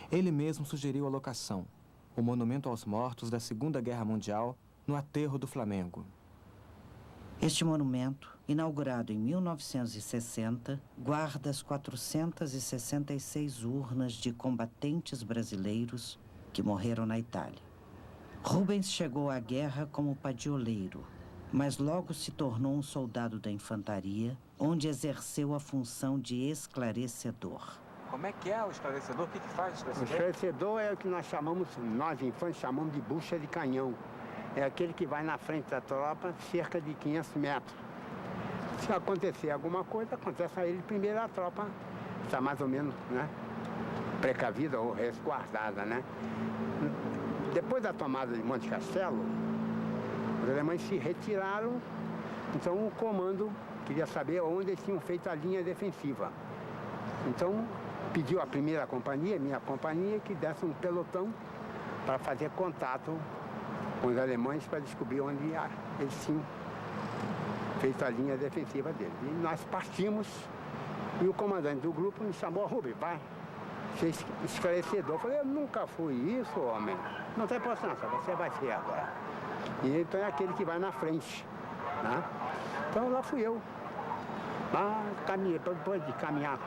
Ele mesmo sugeriu a locação, o Monumento aos Mortos da Segunda Guerra Mundial, no Aterro do Flamengo.
Este monumento, Inaugurado em 1960, guarda as 466 urnas de combatentes brasileiros que morreram na Itália. Rubens chegou à guerra como padioleiro, mas logo se tornou um soldado da infantaria, onde exerceu a função de esclarecedor.
Como é que é o esclarecedor? O que faz o esclarecedor?
O esclarecedor é o que nós infantes chamamos de bucha de canhão. É aquele que vai na frente da tropa cerca de 500 metros. Se acontecer alguma coisa, acontece a ele primeiro, a tropa está mais ou menos, né, precavida ou resguardada, né? Depois da tomada de Monte Castelo, os alemães se retiraram, então o comando queria saber onde eles tinham feito a linha defensiva. Então pediu à primeira companhia, minha companhia, que desse um pelotão para fazer contato com os alemães para descobrir onde eles tinham feito a linha defensiva deles. E nós partimos e o comandante do grupo me chamou: Rubens, vai ser esclarecedor. Eu falei: eu nunca fui isso, homem. Não tem importância, você vai ser agora. E então é aquele que vai na frente, né? Então lá fui eu. Lá caminhei, depois de caminhar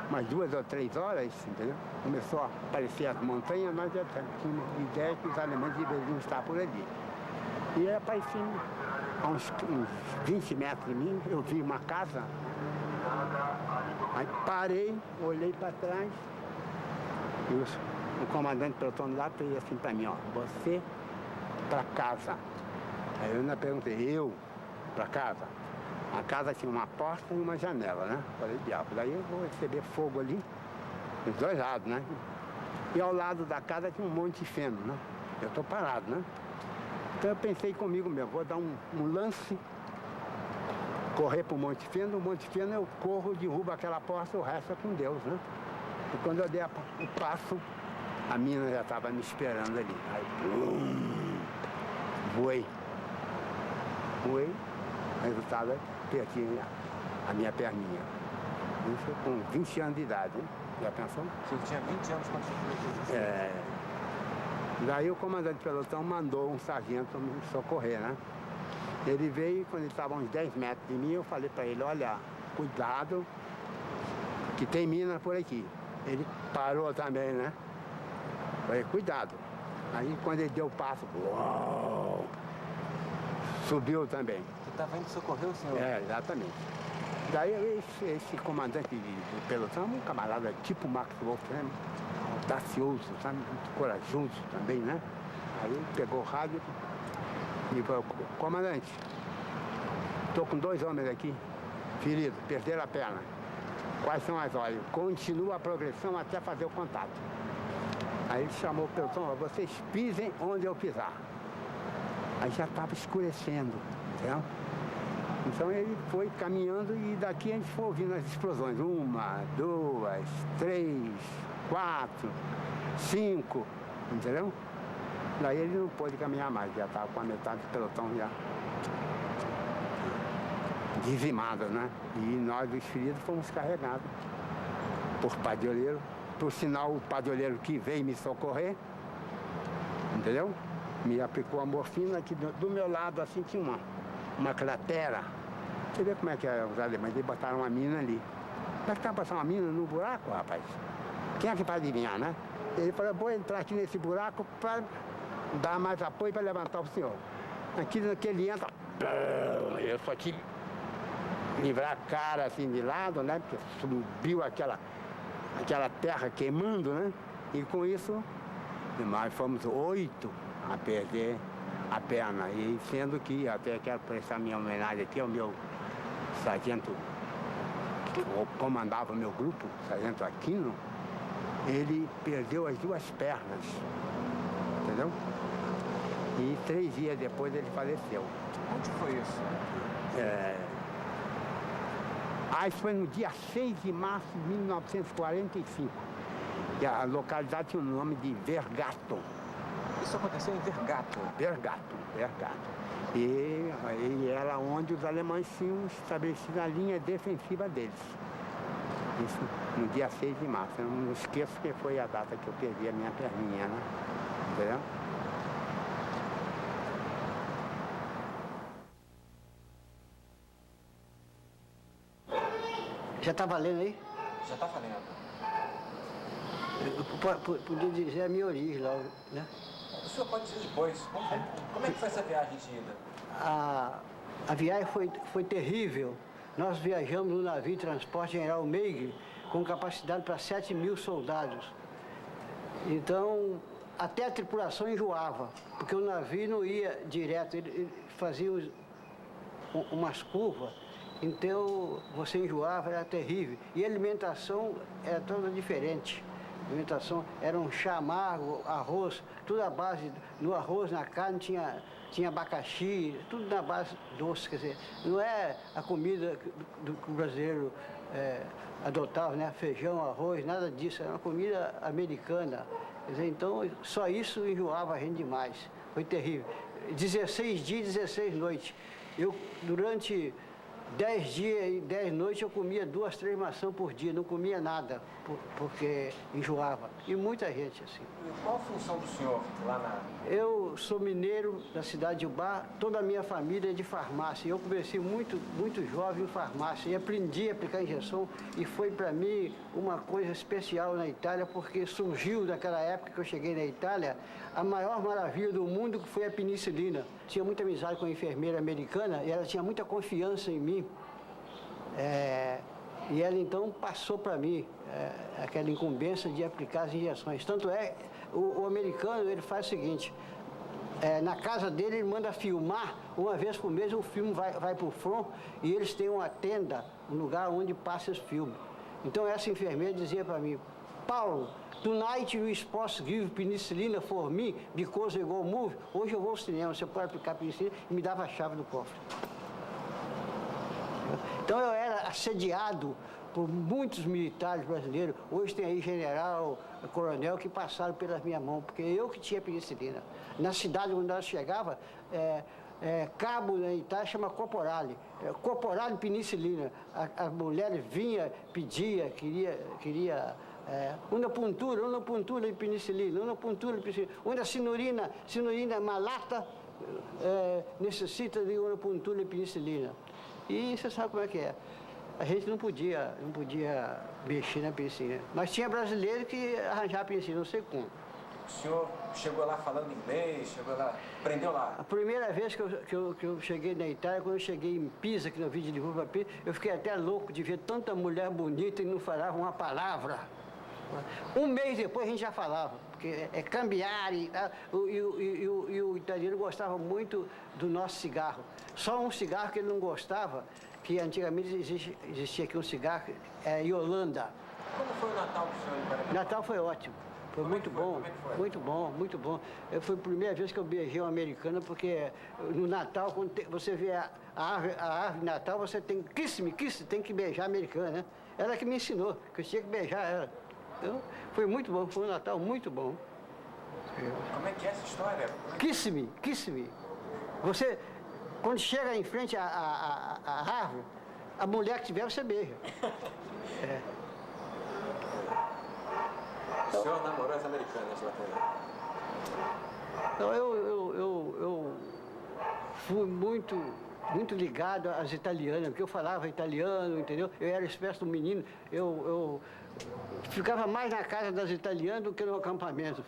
umas 2 ou 3 horas, entendeu? Começou a aparecer as montanhas, nós já tínhamos ideia que os alemães deveriam estar por ali. E aí apareci a uns 20 metros de mim, eu vi uma casa. Aí parei, olhei para trás e o comandante do pelotão lá fez assim para mim: ó, você para casa. Aí eu ainda perguntei: eu para casa? A casa tinha uma porta e uma janela, né? Falei: diabo, daí eu vou receber fogo ali, dos dois lados, né? E ao lado da casa tinha um monte de feno, né? Eu tô parado, né? Então eu pensei comigo mesmo: vou dar um lance, correr para o Monte Feno. O Monte Feno eu corro, derrubo aquela porta, o resto é com Deus, né? E quando eu dei o passo, a mina já estava me esperando ali. Aí, voei. Resultado, perdi a minha perninha. Isso com 20 anos de idade, hein? Já pensou?
Você tinha 20 anos quando você fez isso?
Daí o comandante do pelotão mandou um sargento me socorrer, né? Ele veio, quando ele estava a uns 10 metros de mim, eu falei para ele: olha, cuidado, que tem mina por aqui. Ele parou também, né? Falei: cuidado. Aí quando ele deu o passo, uau, subiu também.
Você estava indo socorrer o senhor?
Exatamente. Daí esse comandante do pelotão, um camarada tipo Max Wolff, né? Audacioso, sabe? Muito corajoso também, né? Aí ele pegou o rádio e falou: comandante, estou com 2 homens aqui, feridos, perderam a perna. Quais são as ordens? Continua a progressão até fazer o contato. Aí ele chamou o pelotão: vocês pisem onde eu pisar. Aí já estava escurecendo, entendeu? Então ele foi caminhando e daqui a gente foi ouvindo as explosões. 1, 2, 3, 4, 5, entendeu? Daí ele não pôde caminhar mais, já estava com a metade do pelotão já dizimado, né? E nós, os feridos, fomos carregados por padioleiro. Por sinal, o padioleiro que veio me socorrer, entendeu? Me aplicou a morfina, aqui do meu lado, assim, tinha uma cratera. Você vê como é que os alemães, eles botaram uma mina ali. Como é que tá passando uma mina no buraco, rapaz? Quem é que vai adivinhar, né? Ele falou: vou entrar aqui nesse buraco para dar mais apoio para levantar o senhor. Aqui naquele entra, eu só tive que livrar a cara assim de lado, né? Porque subiu aquela terra queimando, né? E com isso, nós fomos 8 a perder a perna. E sendo que, até quero prestar minha homenagem aqui ao meu sargento que comandava o meu grupo, sargento Aquino, ele perdeu as 2 pernas, entendeu? E 3 dias depois ele faleceu.
Onde foi isso?
Isso foi no dia 6 de março de 1945. E a localidade tinha o nome de Vergato.
Isso aconteceu em Vergato?
Vergato. E era onde os alemães tinham estabelecido a linha defensiva deles. Isso no dia 6 de março. Eu não esqueço que foi a data que eu perdi a minha perninha, né? Entendeu?
Já está valendo aí?
Já está valendo.
Eu podia dizer a minha origem logo, né?
O senhor pode dizer depois. Como é que foi essa viagem de ida?
A viagem foi terrível. Nós viajamos no navio Transporte General Meigre com capacidade para 7.000 soldados. Então, até a tripulação enjoava, porque o navio não ia direto, ele fazia umas curvas, então você enjoava, era terrível. E a alimentação era toda diferente. A alimentação era um chá amargo, arroz, tudo à base, no arroz, na carne tinha abacaxi, tudo na base doce, quer dizer, não é a comida que o brasileiro adotava, né? Feijão, arroz, nada disso, era uma comida americana. Quer dizer, então, só isso enjoava a gente demais, foi terrível. 16 dias, 16 noites. Eu, durante 10 dias e 10 noites, eu comia 2, 3 maçãs por dia, não comia nada, porque enjoava. E muita gente, assim.
E qual a função do senhor lá na...
Eu sou mineiro da cidade de Ubá, toda a minha família é de farmácia. Eu comecei muito jovem em farmácia e aprendi a aplicar injeção e foi para mim uma coisa especial na Itália, porque surgiu naquela época que eu cheguei na Itália a maior maravilha do mundo, que foi a penicilina. Tinha muita amizade com a enfermeira americana e ela tinha muita confiança em mim. E ela então passou para mim aquela incumbência de aplicar as injeções. Tanto é, o americano ele faz o seguinte, na casa dele ele manda filmar, uma vez por mês o filme vai para o front e eles têm uma tenda, um lugar onde passa esse filme. Então essa enfermeira dizia para mim, Paulo, tonight you supposed to give penicillina for me because I go move. Hoje eu vou ao cinema, você pode aplicar penicilina, e me dava a chave do cofre. Então eu era assediado por muitos militares brasileiros. Hoje tem aí general, coronel que passaram pelas minhas mãos, porque eu que tinha penicilina. Na cidade onde nós chegava, cabo na Itália chama corporale. Corporale penicilina. As mulheres vinham, pedia, queria uma puntura de penicilina, uma puntura de penicilina. Uma sinurina malata necessita de uma puntura de penicilina. E você sabe como é que é. A gente não podia mexer na penicilina. Mas tinha brasileiro que arranjava penicilina, não sei como.
O senhor chegou lá falando inglês, aprendeu lá?
A primeira vez que eu cheguei na Itália, quando eu cheguei em Pisa, que no vídeo de Rua Pisa, eu fiquei até louco de ver tanta mulher bonita e não falava uma palavra. Um mês depois a gente já falava, porque é cambiare, e o italiano gostava muito do nosso cigarro. Só um cigarro que ele não gostava, que antigamente existia aqui um cigarro, Yolanda.
Como foi o Natal do senhor?
Natal foi ótimo. Foi muito bom, muito bom, muito bom. Foi a primeira vez que eu beijei uma americana, porque no Natal, quando você vê a árvore de Natal, você tem kiss me, tem que beijar a americana, né? Ela que me ensinou, que eu tinha que beijar ela. Então, foi muito bom, foi um Natal muito bom.
Como é que é essa história?
Kiss me. Você, quando chega em frente à árvore, a mulher que tiver, você beija.
O senhor namorou as americanas lá também?
Então, eu fui muito ligado às italianas, porque eu falava italiano, entendeu? Eu era espécie de um menino, eu ficava mais na casa das italianas do que no acampamento,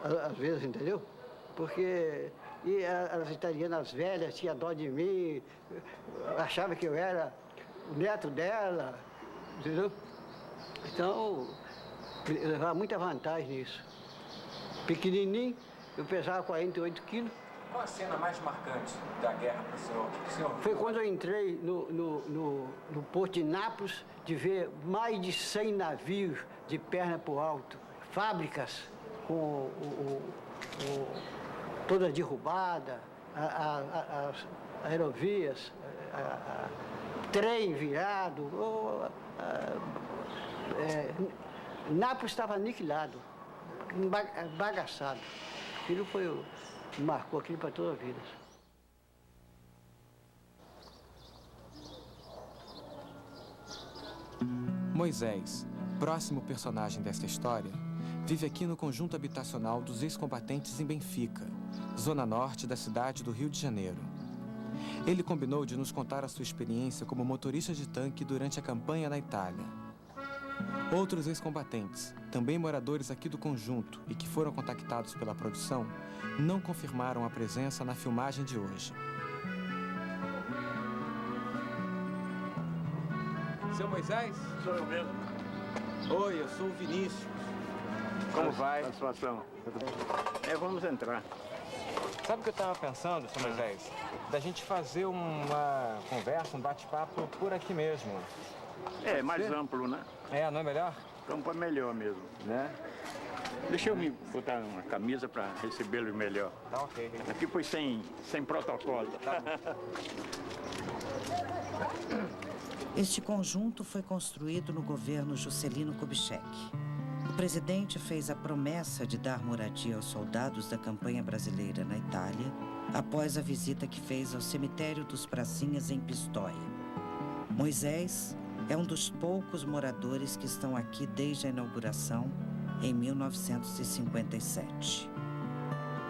às vezes, entendeu? Porque as italianas velhas tinham dó de mim, achavam que eu era o neto dela, entendeu? Então, eu levava muita vantagem nisso. Pequenininho, eu pesava 48 quilos.
Qual a cena mais marcante da guerra para o senhor?
Foi quando eu entrei no porto de Nápoles, de ver mais de 100 navios de perna para o alto, fábricas com toda derrubada, as aerovias, trem virado. Nápoles estava aniquilado, bagaçado. Aquilo marcou aquilo para toda a vida.
Moisés, próximo personagem desta história, vive aqui no conjunto habitacional dos ex-combatentes em Benfica, zona norte da cidade do Rio de Janeiro. Ele combinou de nos contar a sua experiência como motorista de tanque durante a campanha na Itália. Outros ex-combatentes, também moradores aqui do conjunto e que foram contactados pela produção, não confirmaram a presença na filmagem de hoje.
Seu Moisés?
Sou eu mesmo.
Oi, eu sou o Vinícius.
Como vai? Satisfação. Vamos entrar.
Sabe o que eu estava pensando, seu Moisés? Da gente fazer uma conversa, um bate-papo por aqui mesmo.
Mais amplo, né?
Não é melhor?
Campo é melhor mesmo.
Né?
Deixa eu me botar uma camisa para recebê-los melhor.
Tá ok.
Aqui foi sem protocolo.
Tá
Este conjunto foi construído no governo Juscelino Kubitschek. O presidente fez a promessa de dar moradia aos soldados da campanha brasileira na Itália após a visita que fez ao cemitério dos Pracinhas em Pistoia. Moisés é um dos poucos moradores que estão aqui desde a inauguração em 1957.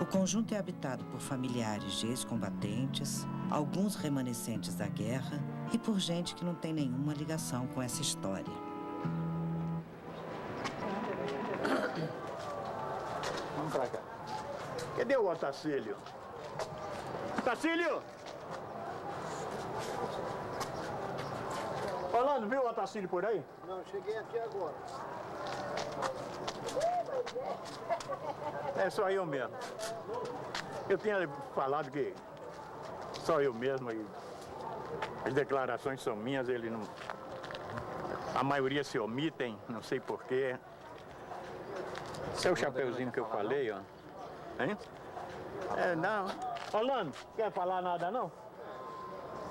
O conjunto é habitado por familiares de ex-combatentes, alguns remanescentes da guerra e por gente que não tem nenhuma ligação com essa história.
Vamos pra cá. Cadê o Otacílio? Otacílio! Orlando, viu o Otacílio por aí?
Não, cheguei aqui agora.
É só eu mesmo. Eu tinha falado que só eu mesmo e as declarações são minhas, ele não... A maioria se omitem, não sei porquê. Esse é o chapeuzinho que eu falei, ó. Hein? Não. Orlando, quer falar nada, não?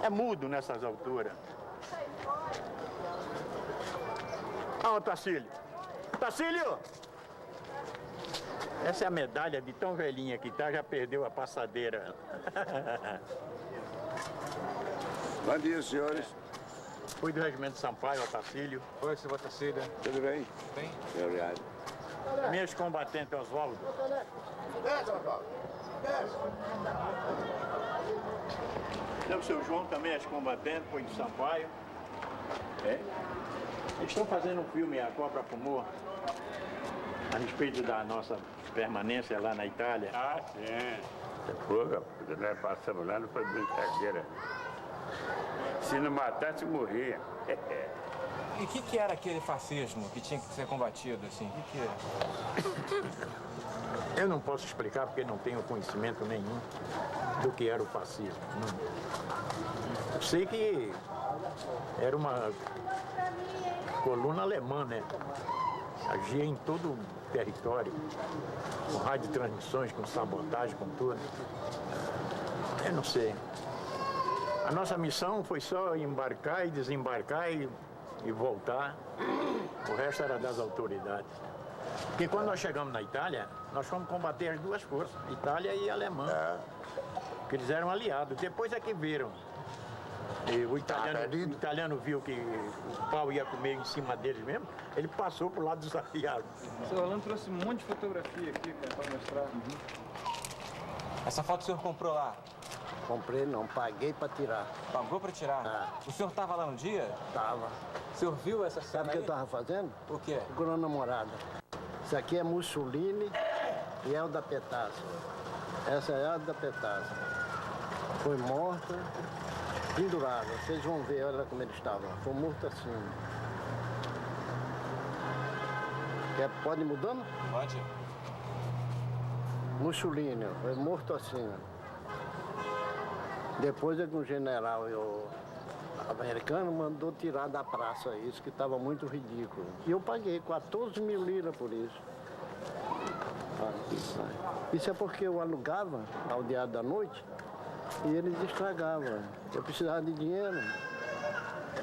É mudo nessas alturas. Ó, Tacílio. Tacílio! Essa é a medalha de tão velhinha que tá, já perdeu a passadeira.
Bom dia, senhores.
Fui do Regimento Sampaio, Otacílio.
Oi, seu Otacílio.
Tudo bem?
Bem?
Obrigado.
Meu ex-combatente Oswaldo.
Desce, Oswaldo. Desce.
O seu João também é ex-combatente, foi de Sampaio. Eles estão fazendo um filme, A Cobra Fumou, a respeito da nossa permanência lá na Itália.
Ah, sim. Pô, nós passamos lá, não foi brincadeira. Se não matasse, morria.
E o que era aquele fascismo que tinha que ser combatido, assim? O que era?
Eu não posso explicar porque não tenho conhecimento nenhum do que era o fascismo. Eu sei que era uma coluna alemã, né? Agia em todo o território, com radiotransmissões, com sabotagem, com tudo. Eu não sei. A nossa missão foi só embarcar e desembarcar e voltar. O resto era das autoridades. Porque quando nós chegamos na Itália, nós fomos combater as duas forças, Itália e Alemã. Porque eles eram aliados. Depois é que viram. E o italiano viu que o pau ia comer em cima deles mesmo, ele passou pro lado dos aliados.
O senhor Orlando trouxe um monte de fotografia aqui, cara, para mostrar. Essa foto o senhor comprou lá?
Comprei não, paguei para tirar.
Pagou para tirar? O senhor estava lá no dia?
Tava.
O senhor viu essa cena?
Sabe o que eu tava fazendo?
O quê?
Procurando namorada. Isso aqui é Mussolini e Elda Petazzi. Essa é Elda Petazzi. Foi morta, pendurada. Vocês vão ver, olha como ele estava. Foi morto assim. Pode ir mudando?
Pode.
Mussolini, foi morto assim. Depois é que um general americano mandou tirar da praça isso, que estava muito ridículo. E eu paguei 14 mil liras por isso. Isso é porque eu alugava ao Diário da Noite e eles estragavam. Eu precisava de dinheiro.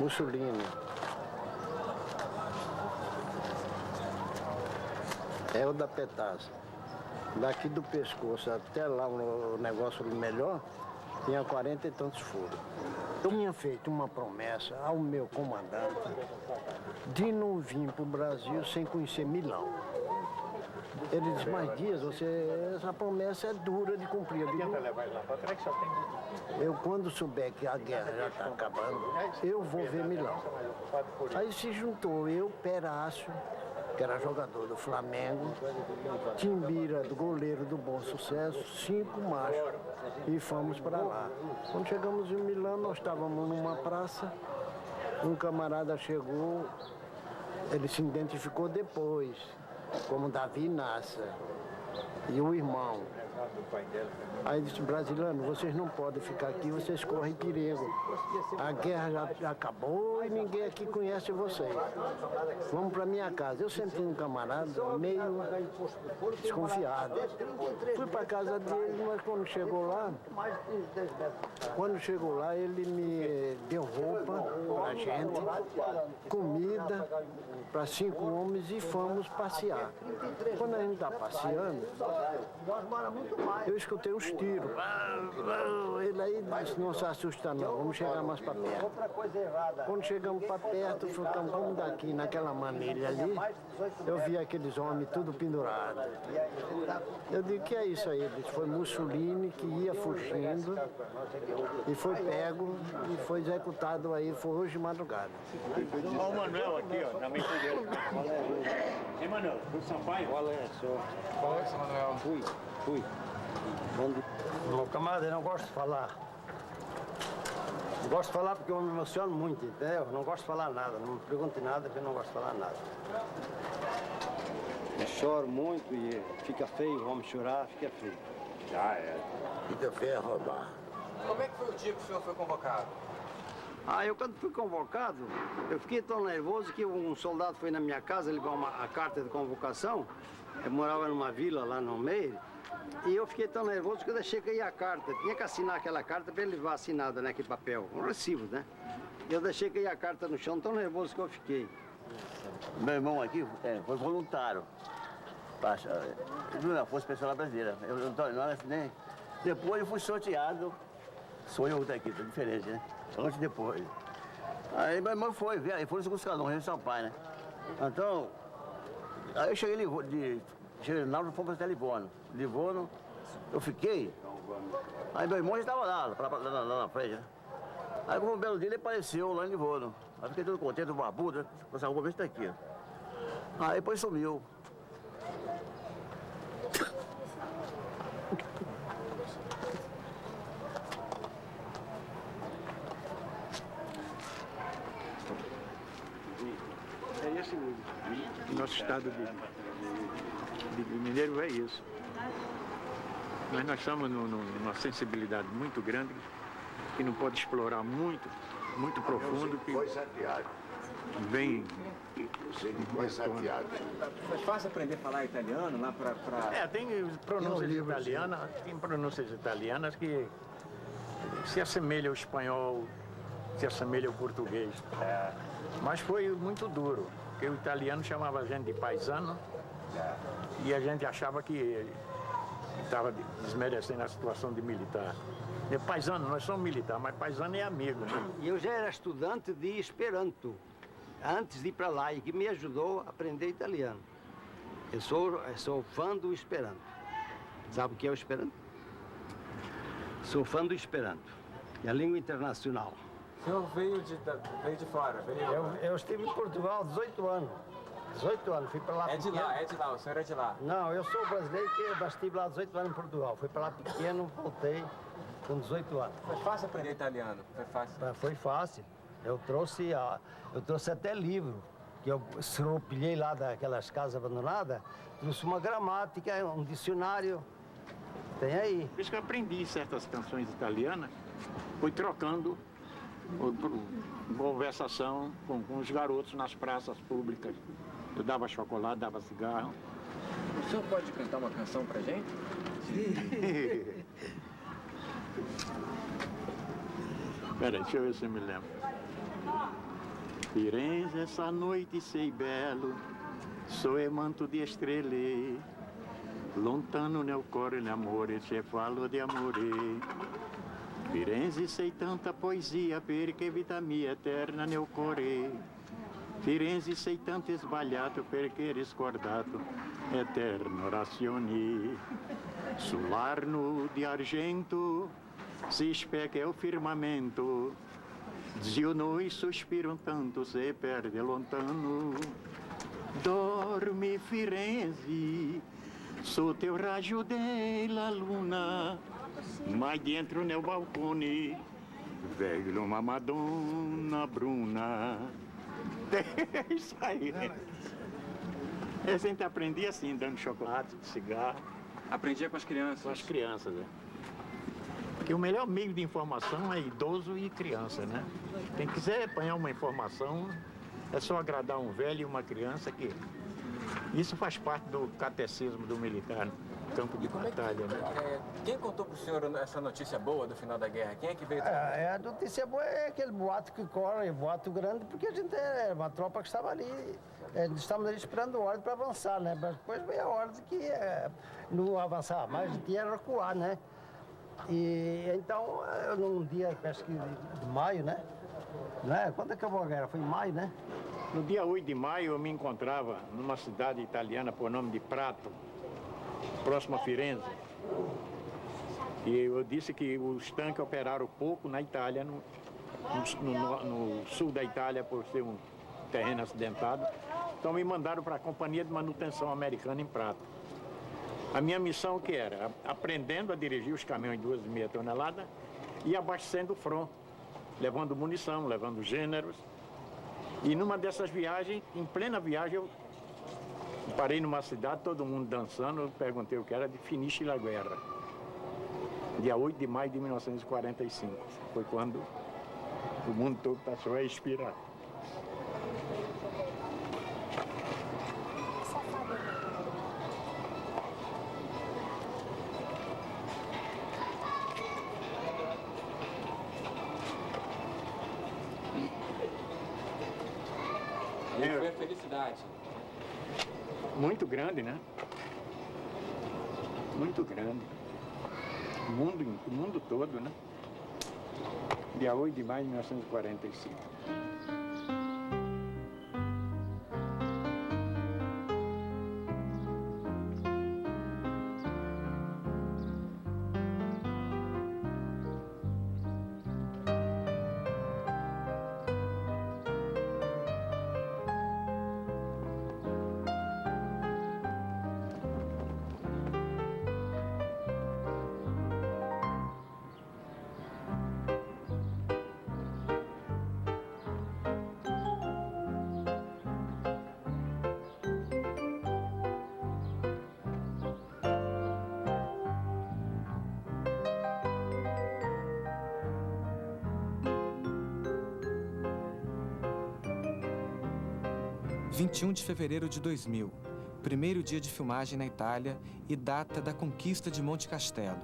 Mussolini. Elda Petazzi. Daqui do pescoço até lá o negócio melhor, tinha 40 e tantos furos. Eu tinha feito uma promessa ao meu comandante de não vir para o Brasil sem conhecer Milão. Ele disse, mas Dias, essa promessa é dura de cumprir. Eu, quando souber que a guerra já está acabando, eu vou ver Milão. Aí se juntou eu, Perácio, que era jogador do Flamengo, Timbira, do goleiro do Bom Sucesso, 5 machos, e fomos para lá. Quando chegamos em Milão, nós estávamos numa praça, um camarada chegou, ele se identificou depois, como Davi Nassa, e o irmão. Aí disse, brasileiro, vocês não podem ficar aqui, vocês correm perigo. A guerra já acabou e ninguém aqui conhece vocês. Vamos para minha casa. Eu senti um camarada meio desconfiado. Fui para a casa dele, mas quando chegou lá, ele me deu roupa para gente, comida para 5 homens e fomos passear. Quando a gente está passeando, eu escutei uns tiros. Ele aí disse, não se assusta não, vamos chegar mais para perto. Quando chegamos para perto, ficamos, vamos daqui, naquela manilha ali, eu vi aqueles homens tudo pendurados. Eu digo, que é isso aí? Ele disse, foi Mussolini que ia fugindo e foi pego e foi executado aí, foi hoje de madrugada.
Olha o Manuel aqui, ó, na mente dele. Ei, Manuel, do Sampaio?
Olha só.
Qual é esse, Manuel?
Fui. Meu camarada, eu não gosto de falar. Não gosto de falar porque eu me emociono muito, entendeu? Não gosto de falar nada, não me pergunte nada porque eu não gosto de falar nada. Eu choro muito e fica feio, vamos chorar, fica feio.
Já é.
Fica feio a roubar.
Como é que foi o dia que o senhor foi convocado?
Eu quando fui convocado, eu fiquei tão nervoso que um soldado foi na minha casa, levou a carta de convocação. Eu morava numa vila lá no meio. E eu fiquei tão nervoso que eu deixei cair a carta. Tinha que assinar aquela carta para ele levar assinada, né, aquele papel, um recibo, né? Eu deixei cair a carta no chão, tão nervoso que eu fiquei.
Meu irmão aqui foi voluntário. Na Força Pessoal Brasileira. Depois eu fui sorteado. Sou eu daqui, tá diferente, né? Antes e depois. Aí meu irmão foi no segundo escalão, Rio de São Paulo, né? Então, aí eu cheguei na fomos até Livorno, eu fiquei. Aí meu irmão já estava lá na frente, né? Aí como um belo dia ele apareceu lá em Livorno. Aí fiquei todo contente, barbudo, né? Essa roupa está aqui, ó. Aí depois sumiu.
É esse o nosso estado de mineiro é isso. Mas nós estamos numa sensibilidade muito grande que não pode explorar muito profundo. Que vem
Foi fácil aprender a falar italiano lá para...
tem pronúncias italianas que se assemelham ao espanhol, se assemelham ao português. Mas foi muito duro, porque o italiano chamava a gente de paisano e a gente achava que estava desmerecendo a situação de militar. Paisano, nós somos militar, mas paisano é amigo, né?
Eu já era estudante de Esperanto, antes de ir para lá, e que me ajudou a aprender italiano. Eu sou fã do Esperanto. Sabe o que é o Esperanto? Sou fã do Esperanto, é a língua internacional.
O senhor veio de fora?
Eu estive em Portugal há 18 anos. 18 anos, fui para lá pequeno.
É de lá, o senhor é de lá?
Não, eu sou brasileiro que estive lá 18 anos em Portugal. Fui para lá pequeno, voltei com 18 anos.
Foi fácil aprender italiano? Foi fácil?
Foi fácil. Eu trouxe até livro, que eu esropilhei lá daquelas casas abandonadas. Trouxe uma gramática, um dicionário. Tem aí.
Por isso que eu aprendi certas canções italianas, fui trocando conversação com os garotos nas praças públicas. Eu dava chocolate, dava cigarro.
O senhor pode cantar uma canção pra gente?
Peraí, deixa eu ver se eu me lembro. Firenze, essa noite sei belo, sou manto di estrelle, lontano nel cuore l'amore, se falo di amore. Firenze sei tanta poesia, perché vita mia eterna nel cuore.
Firenze sei tanto sbagliato perché riscordato eterno razioni. Sull'arno di argento si specchia o firmamento. Zio noi sospiram tanto se perde lontano. Dorme Firenze, sotto il raggio della luna, mas dentro nel balcone veio uma Madonna bruna. É isso aí. A gente aprendia assim, dando chocolate, cigarro.
Aprendia com as crianças?
Com as crianças, né? Porque o melhor meio de informação é idoso e criança, né? Quem quiser apanhar uma informação, é só agradar um velho e uma criança, que isso faz parte do catecismo do militar no campo de batalha, né?
Quem contou para o senhor essa notícia boa do final da guerra? Quem é que veio?
A notícia boa é aquele boato que corre, boato grande, porque a gente é uma tropa que estava ali. Estamos ali esperando a ordem para avançar, né? Mas depois veio a ordem que não avançar mais, que ia recuar, né? E então, num dia, acho que de maio, né? Quando acabou a guerra? Foi em maio, né?
No dia 8 de maio eu me encontrava numa cidade italiana por nome de Prato, próximo a Firenze. E eu disse que os tanques operaram pouco na Itália, no sul da Itália, por ser um terreno acidentado. Então me mandaram para a Companhia de Manutenção Americana em Prato. A minha missão que era? Aprendendo a dirigir os caminhões de 2,5 toneladas e abastecendo o front, levando munição, levando gêneros. E numa dessas viagens, em plena viagem, eu parei numa cidade, todo mundo dançando, eu perguntei o que era, de Finisce la Guerra. Dia 8 de maio de 1945. Foi quando o mundo todo passou a expirar.
Foi a felicidade.
Muito grande, né? Muito grande. O mundo todo, né? Dia 8 de maio de 1945.
– 21 de fevereiro de 2000, primeiro dia de filmagem na Itália e data da conquista de Monte Castelo.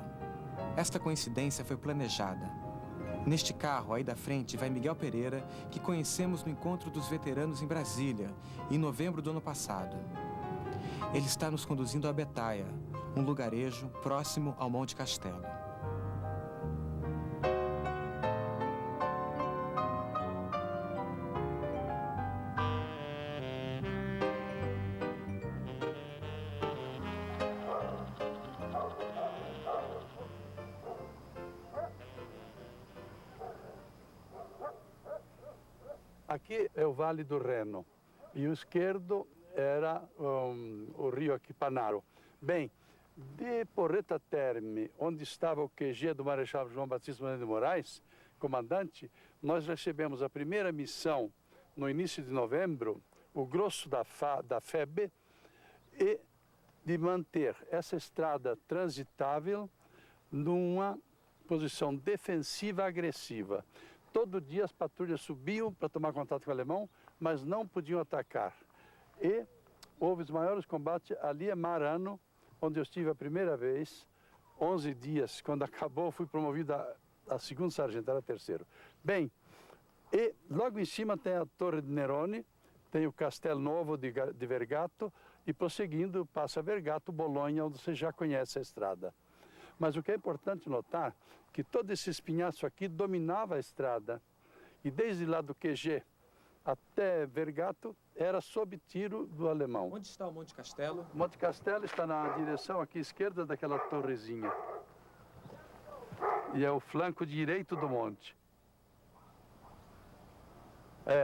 Esta coincidência foi planejada. Neste carro, aí da frente, vai Miguel Pereira, que conhecemos no Encontro dos Veteranos em Brasília, em novembro do ano passado. Ele está nos conduzindo a Betaia, um lugarejo próximo ao Monte Castelo.
Aqui é o Vale do Reno e o esquerdo era o rio Aquipanaro. Bem, de Porreta Terme, onde estava o QG do Marechal João Batista Mendes de Moraes, comandante, nós recebemos a primeira missão no início de novembro, o grosso da FEB, e de manter essa estrada transitável numa posição defensiva agressiva. Todo dia as patrulhas subiam para tomar contato com o alemão, mas não podiam atacar. E houve os maiores combates ali em Marano, onde eu estive a primeira vez, 11 dias. Quando acabou, fui promovido a segundo sargento, era terceiro. Bem, e logo em cima tem a Torre de Nerone, tem o Castelo Novo de Vergato, e prosseguindo passa Vergato, Bolonha, onde você já conhece a estrada. Mas o que é importante notar, que todo esse espinhaço aqui dominava a estrada. E desde lá do QG até Vergato era sob tiro do alemão.
Onde está o Monte Castelo?
O Monte Castelo está na direção aqui esquerda daquela torrezinha. E é o flanco direito do monte.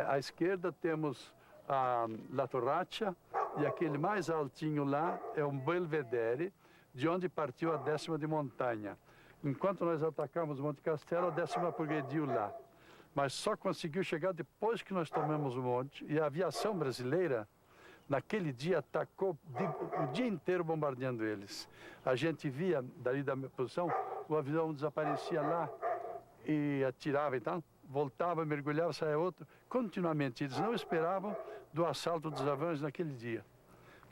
À esquerda temos a La Torraccia e aquele mais altinho lá é um Belvedere, de onde partiu a 10ª de montanha. Enquanto nós atacamos o Monte Castelo, a 10ª progrediu lá. Mas só conseguiu chegar depois que nós tomamos o monte. E a aviação brasileira, naquele dia, atacou o dia inteiro bombardeando eles. A gente via, dali da minha posição, o avião desaparecia lá e atirava e tal. Voltava, mergulhava, saia outro, continuamente. Eles não esperavam do assalto dos aviões naquele dia.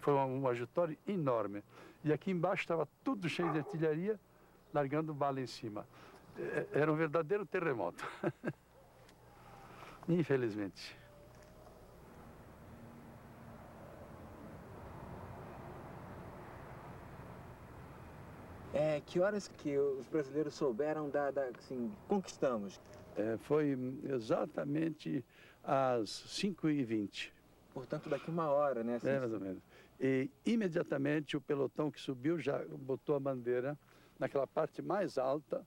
Foi um ajutório enorme. E aqui embaixo estava tudo cheio de artilharia, largando bala em cima. Era um verdadeiro terremoto. Infelizmente.
Que horas que os brasileiros souberam assim, conquistamos?
Foi exatamente às 5h20.
Portanto, daqui uma hora, né? Assim,
mais ou menos. E imediatamente o pelotão que subiu já botou a bandeira naquela parte mais alta.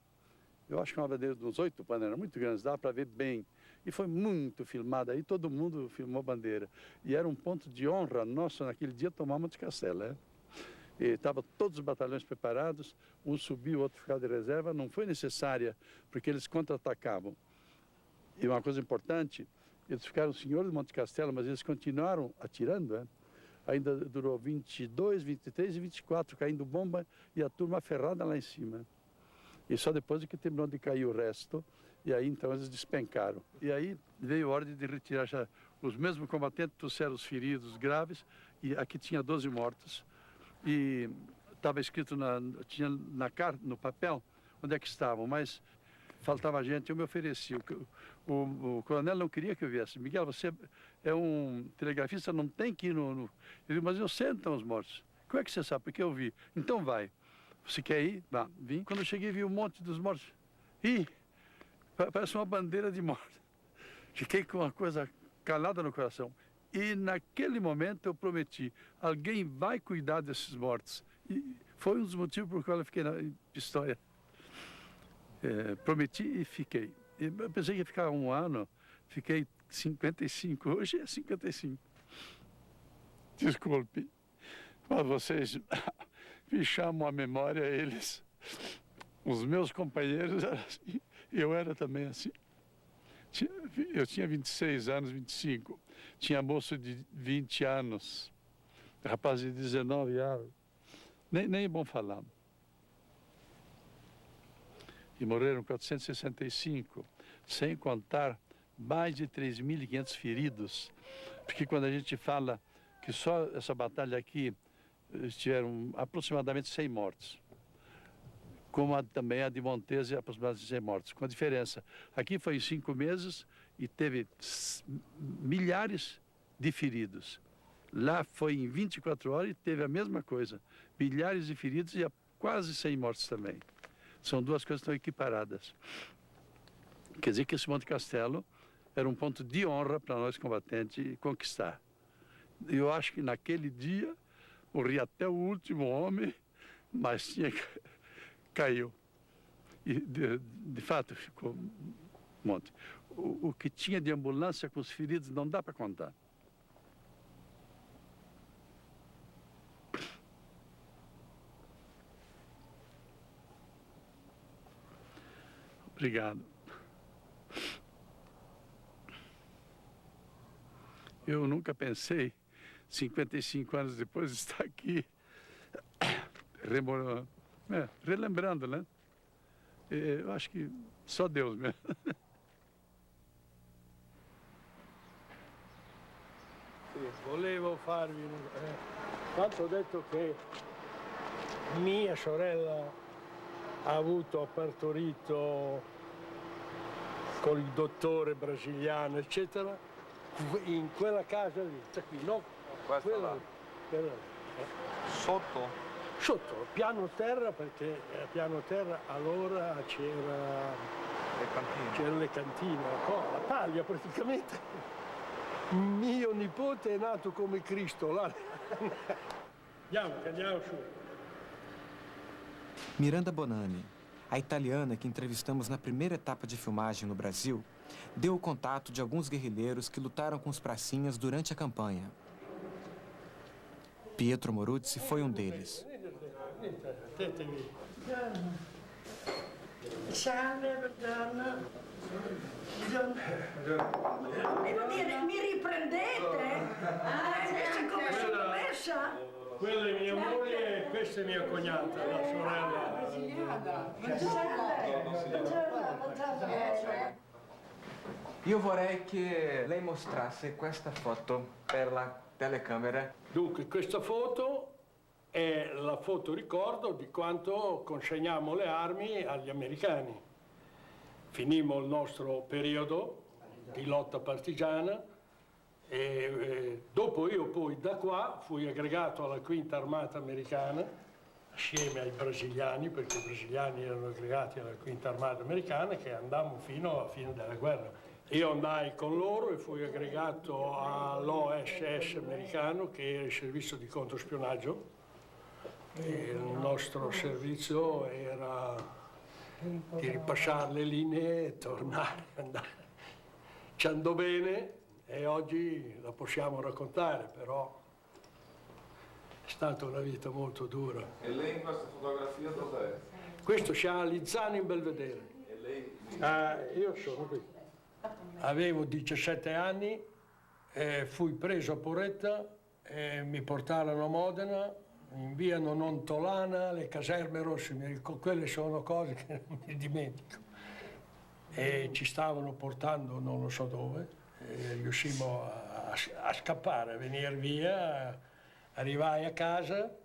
Eu acho que é uma bandeira de uns 8 panelas, muito grande, dá para ver bem. E foi muito filmada, aí todo mundo filmou a bandeira. E era um ponto de honra nosso naquele dia tomar Monte Castelo, E estavam todos os batalhões preparados, um subiu, o outro ficava de reserva, não foi necessária, porque eles contra-atacavam. E uma coisa importante, eles ficaram senhores de Monte Castelo, mas eles continuaram atirando, Ainda durou 22, 23 e 24, caindo bomba e a turma ferrada lá em cima. E só depois é que terminou de cair o resto, e aí então eles despencaram. E aí veio a ordem de retirar já os mesmos combatentes, trouxeram os feridos graves, e aqui tinha 12 mortos. E estava escrito tinha no papel onde é que estavam, mas faltava gente, eu me ofereci. O coronel não queria que eu viesse. Miguel, você é um telegrafista, não tem que ir no... Ele disse, mas eu sei onde estão os mortos. Como é que você sabe? Porque eu vi. Então vai. Você quer ir? Vá, vim. Quando eu cheguei, vi um monte dos mortos. Ih, parece uma bandeira de morte. Fiquei com uma coisa calada no coração. E naquele momento eu prometi, alguém vai cuidar desses mortos. E foi um dos motivos por qual eu fiquei na história. Prometi e fiquei. Eu pensei que ia ficar um ano, fiquei 55, hoje é 55. Desculpe, mas vocês me chamam à memória, eles, os meus companheiros eram assim, eu era também assim. Eu tinha 26 anos, 25, tinha moço de 20 anos, rapaz de 19 anos, nem é bom falar. E morreram 465, sem contar mais de 3.500 feridos. Porque quando a gente fala que só essa batalha aqui tiveram aproximadamente 100 mortos, como também a de Montese, aproximadamente 100 mortos, com a diferença. Aqui foi em 5 meses e teve milhares de feridos. Lá foi em 24 horas e teve a mesma coisa, milhares de feridos e quase 100 mortos também. São duas coisas que estão equiparadas. Quer dizer que esse Monte Castelo era um ponto de honra para nós combatentes conquistar. Eu acho que naquele dia morria até o último homem, mas caiu. E de fato ficou um monte. O que tinha de ambulância com os feridos não dá para contar. Obrigado. Eu nunca pensei, 55 anos depois, estar aqui, relembrando, né? Eu acho que só Deus mesmo.
Volevo farvi tanto ho detto che mia sorella ha partorito con il dottore brasiliano eccetera in quella casa lì, qui, no? Quella,
Sotto?
Sotto, piano terra, perché a piano terra allora c'era le cantine, la paglia praticamente. Mio nipote è nato come Cristo. Là. Andiamo su.
Miranda Bonani, a italiana que entrevistamos na primeira etapa de filmagem no Brasil, deu o contato de alguns guerrilheiros que lutaram com os pracinhas durante a campanha. Pietro Moruzzi foi um deles.
Mi riprendete? Come sono messa?
Quella è mia moglie e questa è mia cognata, la sorella.
Io vorrei che lei mostrasse questa foto per la telecamera.
Dunque, questa foto è la foto ricordo di quando consegnammo le armi agli americani. Finimmo il nostro periodo di lotta partigiana e dopo io poi da qua fui aggregato alla Quinta Armata Americana assieme ai brasiliani, perché i brasiliani erano aggregati alla Quinta Armata Americana, che andammo fino alla fine della guerra. Io andai con loro e fui aggregato all'OSS americano, che era il servizio di controspionaggio. E il nostro servizio era di ripassare le linee e tornare, andare. Ci andò bene e oggi la possiamo raccontare, però è stata una vita molto dura.
E lei in questa fotografia dov'è?
Questo c'ha a Lizzano in Belvedere.
E lei?
Io sono qui. Avevo 17 anni, fui preso a Porretta, mi portarono a Modena, in via Nonontolana, le caserme rosse, quelle sono cose che non mi dimentico. E ci stavano portando non lo so dove, e riuscimmo a scappare, a venire via, arrivai a casa,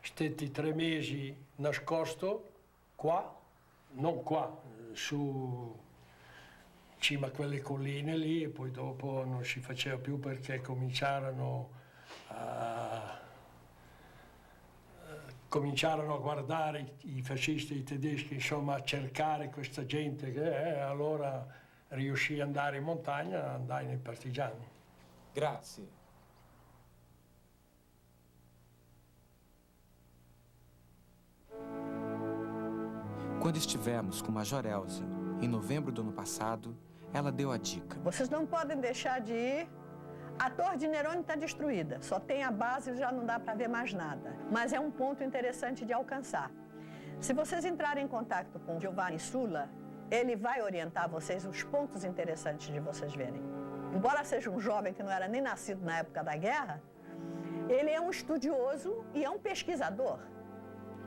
stetti 3 mesi nascosto, qua, non qua, su cima a quelle colline lì, e poi dopo non si faceva più perché cominciarono a guardare i fascisti, i tedeschi, insomma, a cercare questa gente allora riuscì ad andare in montagna, andai nei partigiani.
Grazie. Quando estivemos com Major Elza, em novembro do ano passado, ela deu a dica.
Vocês não podem deixar de ir. A Torre de Nerone está destruída, só tem a base e já não dá para ver mais nada. Mas é um ponto interessante de alcançar. Se vocês entrarem em contato com Giovanni Sulla, ele vai orientar vocês os pontos interessantes de vocês verem. Embora seja um jovem que não era nem nascido na época da guerra, ele é um estudioso e é um pesquisador.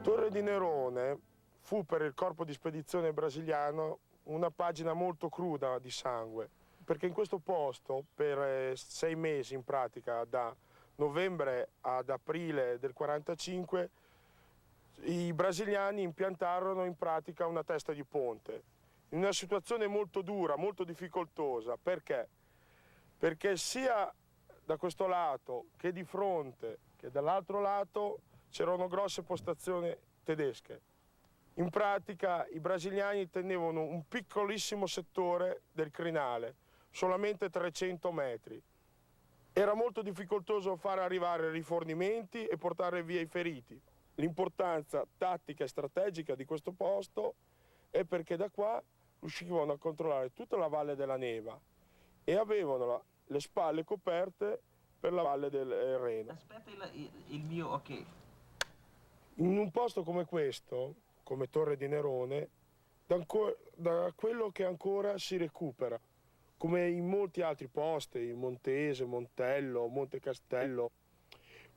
Torre di Nerone fu per il corpo di spedizione brasiliano una pagina molto cruda di sangue, perché in questo posto per 6 mesi in pratica, da novembre ad aprile del 45, i brasiliani impiantarono in pratica una testa di ponte, in una situazione molto dura, molto difficoltosa. Perché? Perché sia da questo lato che di fronte che dall'altro lato c'erano grosse postazioni tedesche. In pratica i brasiliani tenevano un piccolissimo settore del crinale, solamente 300 metri. Era molto difficoltoso far arrivare rifornimenti e portare via i feriti. L'importanza tattica e strategica di questo posto è perché da qua riuscivano a controllare tutta la valle della Neva e avevano le spalle coperte per la valle del Reno.
Aspetta il mio ok.
In un posto come questo, come Torre di Nerone, da quello che ancora si recupera, come in molti altri posti, in Montese, Montello, Monte Castello.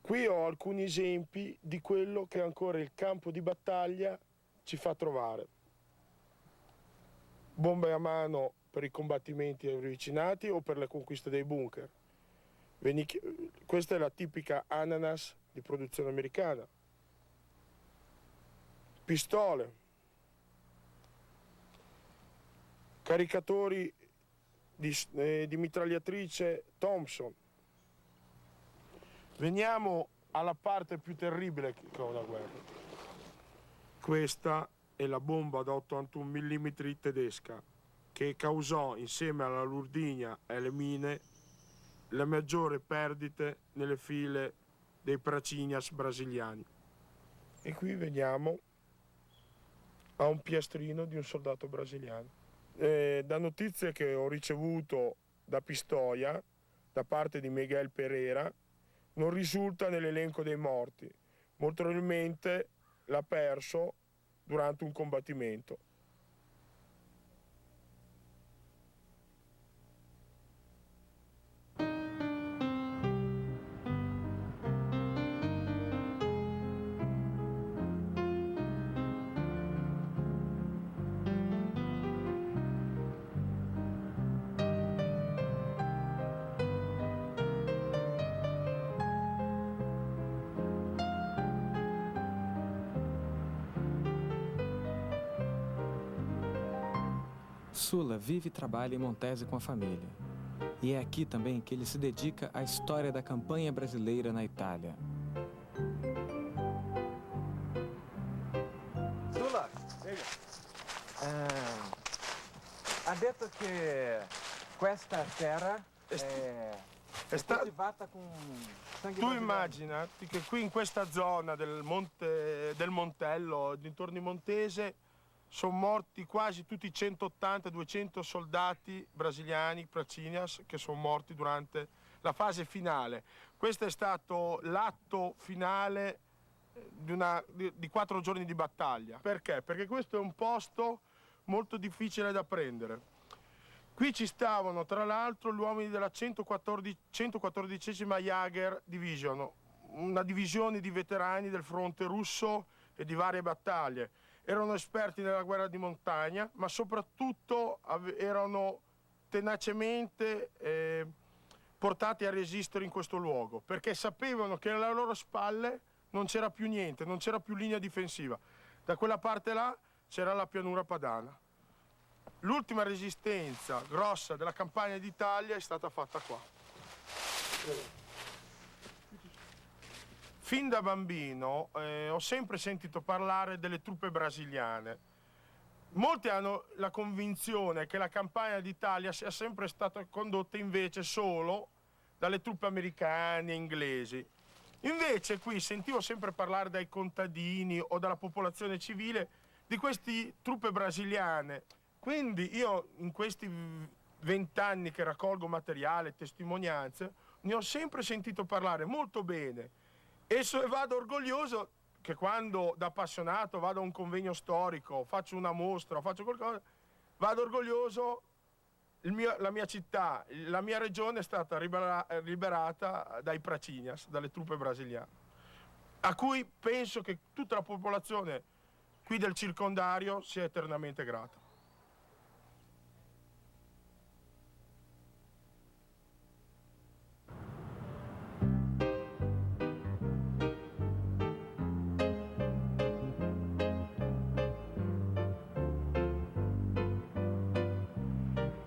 Qui ho alcuni esempi di quello che ancora il campo di battaglia ci fa trovare. Bombe a mano per i combattimenti ravvicinati o per le conquiste dei bunker. Questa è la tipica ananas di produzione americana. Pistole, caricatori di mitragliatrice Thompson. Veniamo alla parte più terribile che è una guerra. Questa è la bomba da 81 mm tedesca che causò insieme alla Lurdigna e alle mine le maggiori perdite nelle file dei Pracinhas brasiliani. E qui vediamo a un piastrino di un soldato brasiliano. Da notizie che ho ricevuto da Pistoia, da parte di Miguel Pereira, non risulta nell'elenco dei morti. Molto probabilmente l'ha perso durante un combattimento.
Sula vive e trabalha em Montese com a família. E é aqui também que ele se dedica à história da campanha brasileira na Itália.
Sula, ha detto che questa terra è coltivata con sangue
Tu
brasiliano.
immaginati che qui in questa zona del Montello, dintorni Montese, sono morti quasi tutti 180-200 soldati brasiliani, Pracinhas, che sono morti durante la fase finale. Questo è stato l'atto finale di 4 giorni di battaglia. Perché? Perché questo è un posto molto difficile da prendere. Qui ci stavano tra l'altro gli uomini della 114esima Jager Division, una divisione di veterani del fronte russo e di varie battaglie. Erano esperti nella guerra di montagna, ma soprattutto erano tenacemente portati a resistere in questo luogo, perché sapevano che alle loro spalle non c'era più niente, non c'era più linea difensiva. Da quella parte là c'era la pianura padana. L'ultima resistenza grossa della campagna d'Italia è stata fatta qua. Fin da bambino ho sempre sentito parlare delle truppe brasiliane. Molti hanno la convinzione che la campagna d'Italia sia sempre stata condotta invece solo dalle truppe americane e inglesi. Invece qui sentivo sempre parlare dai contadini o dalla popolazione civile di queste truppe brasiliane. Quindi io in questi 20 anni che raccolgo materiale, testimonianze, ne ho sempre sentito parlare molto bene. E vado orgoglioso che quando da appassionato vado a un convegno storico, faccio una mostra, faccio qualcosa, vado orgoglioso, la mia città, la mia regione è stata liberata dai Pracinhas, dalle truppe brasiliane, a cui penso che tutta la popolazione qui del circondario sia eternamente grata.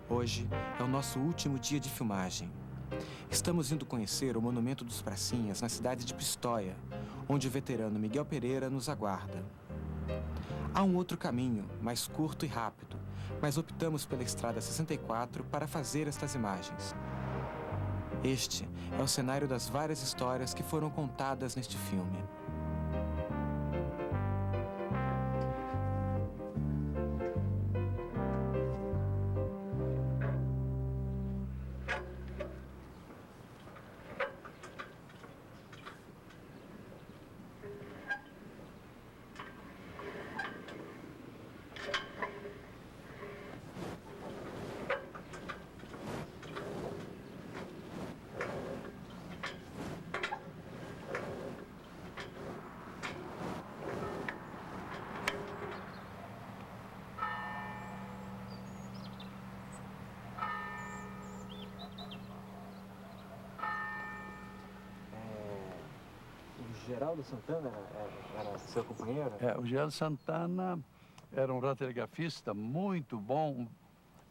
Hoje é o nosso último dia de filmagem. Estamos indo conhecer o Monumento dos Pracinhas na cidade de Pistoia, onde o veterano Miguel Pereira nos aguarda. Há um outro caminho, mais curto e rápido, mas optamos pela Estrada 64 para fazer estas imagens. Este é o cenário das várias histórias que foram contadas neste filme.
Geraldo Santana era seu companheiro?
O Geraldo Santana era um radiografista muito bom,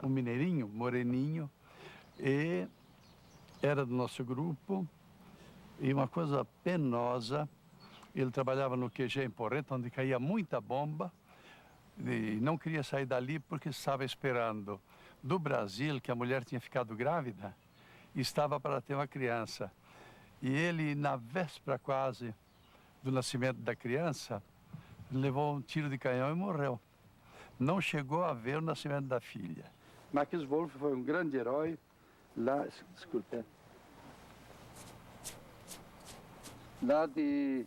um mineirinho, moreninho, e era do nosso grupo. E uma coisa penosa, ele trabalhava no QG em Porreta, onde caía muita bomba, e não queria sair dali porque estava esperando do Brasil, que a mulher tinha ficado grávida, estava para ter uma criança. E ele, na véspera quase do nascimento da criança, levou um tiro de canhão e morreu. Não chegou a ver o nascimento da filha. Max Wolf foi um grande herói lá, desculpe, lá de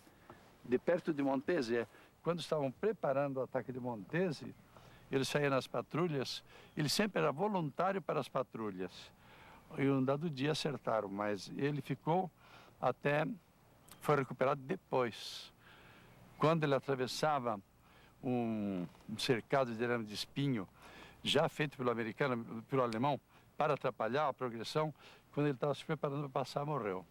perto de Montese. Quando estavam preparando o ataque de Montese, ele saía nas patrulhas, ele sempre era voluntário para as patrulhas. E um dado dia acertaram, mas ele ficou até, foi recuperado depois. Quando ele atravessava um cercado de arame de espinho, já feito pelo americano, pelo alemão, para atrapalhar a progressão, quando ele estava se preparando para passar, morreu.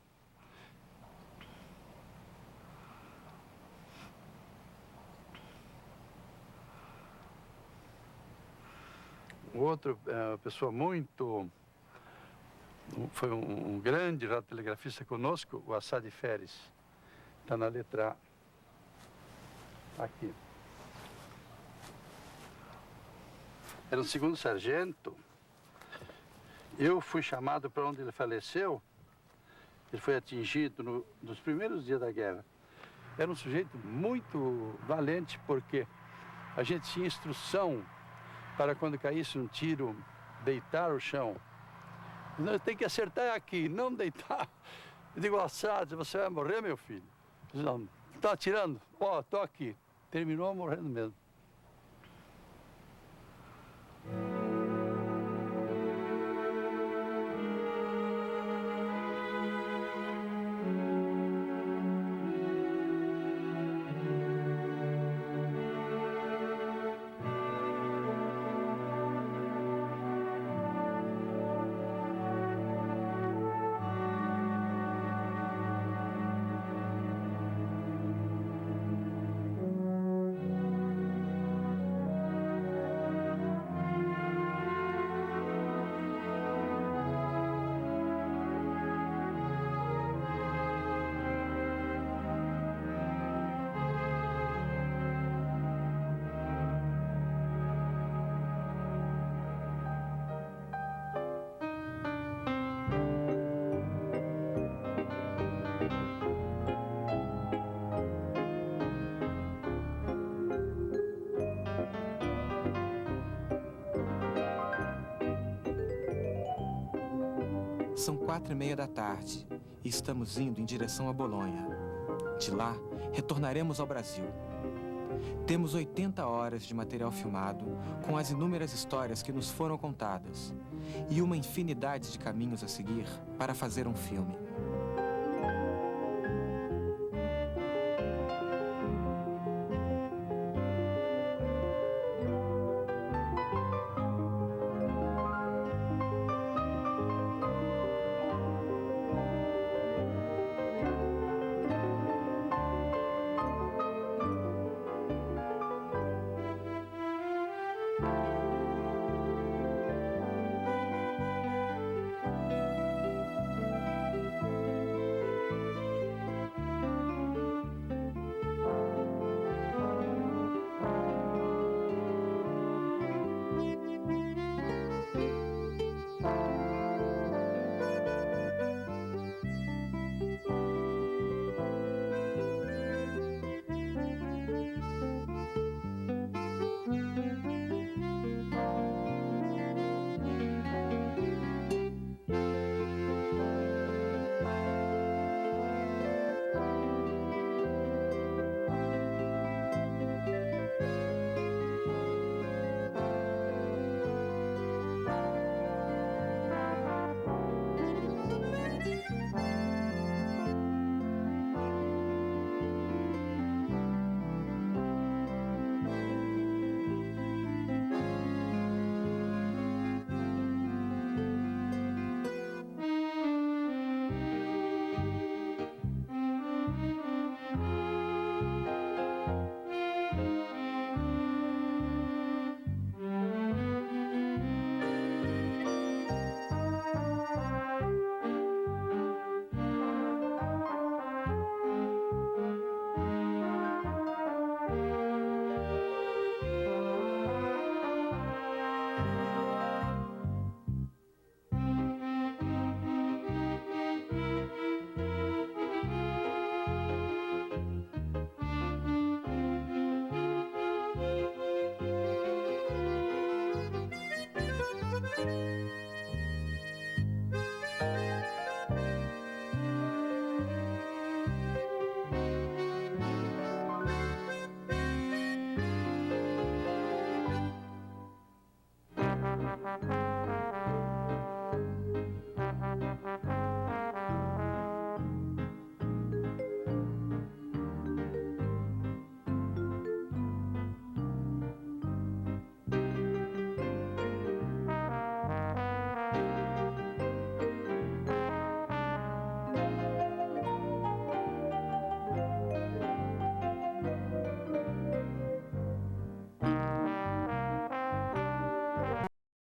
Outro, pessoa muito... Foi um grande radiotelegrafista conosco, o Assad Feres. Está na letra A. Aqui. Era um segundo sargento. Eu fui chamado para onde ele faleceu. Ele foi atingido nos primeiros dias da guerra. Era um sujeito muito valente, porque a gente tinha instrução para quando caísse um tiro, deitar o chão. Não, tem que acertar aqui, não deitar. Eu digo, Assad, você vai morrer, meu filho? Não, está atirando? Ó, estou aqui. Terminou morrendo mesmo.
São 4h30 da tarde e estamos indo em direção a Bolonha. De lá, retornaremos ao Brasil. Temos 80 horas de material filmado, com as inúmeras histórias que nos foram contadas, e uma infinidade de caminhos a seguir para fazer um filme.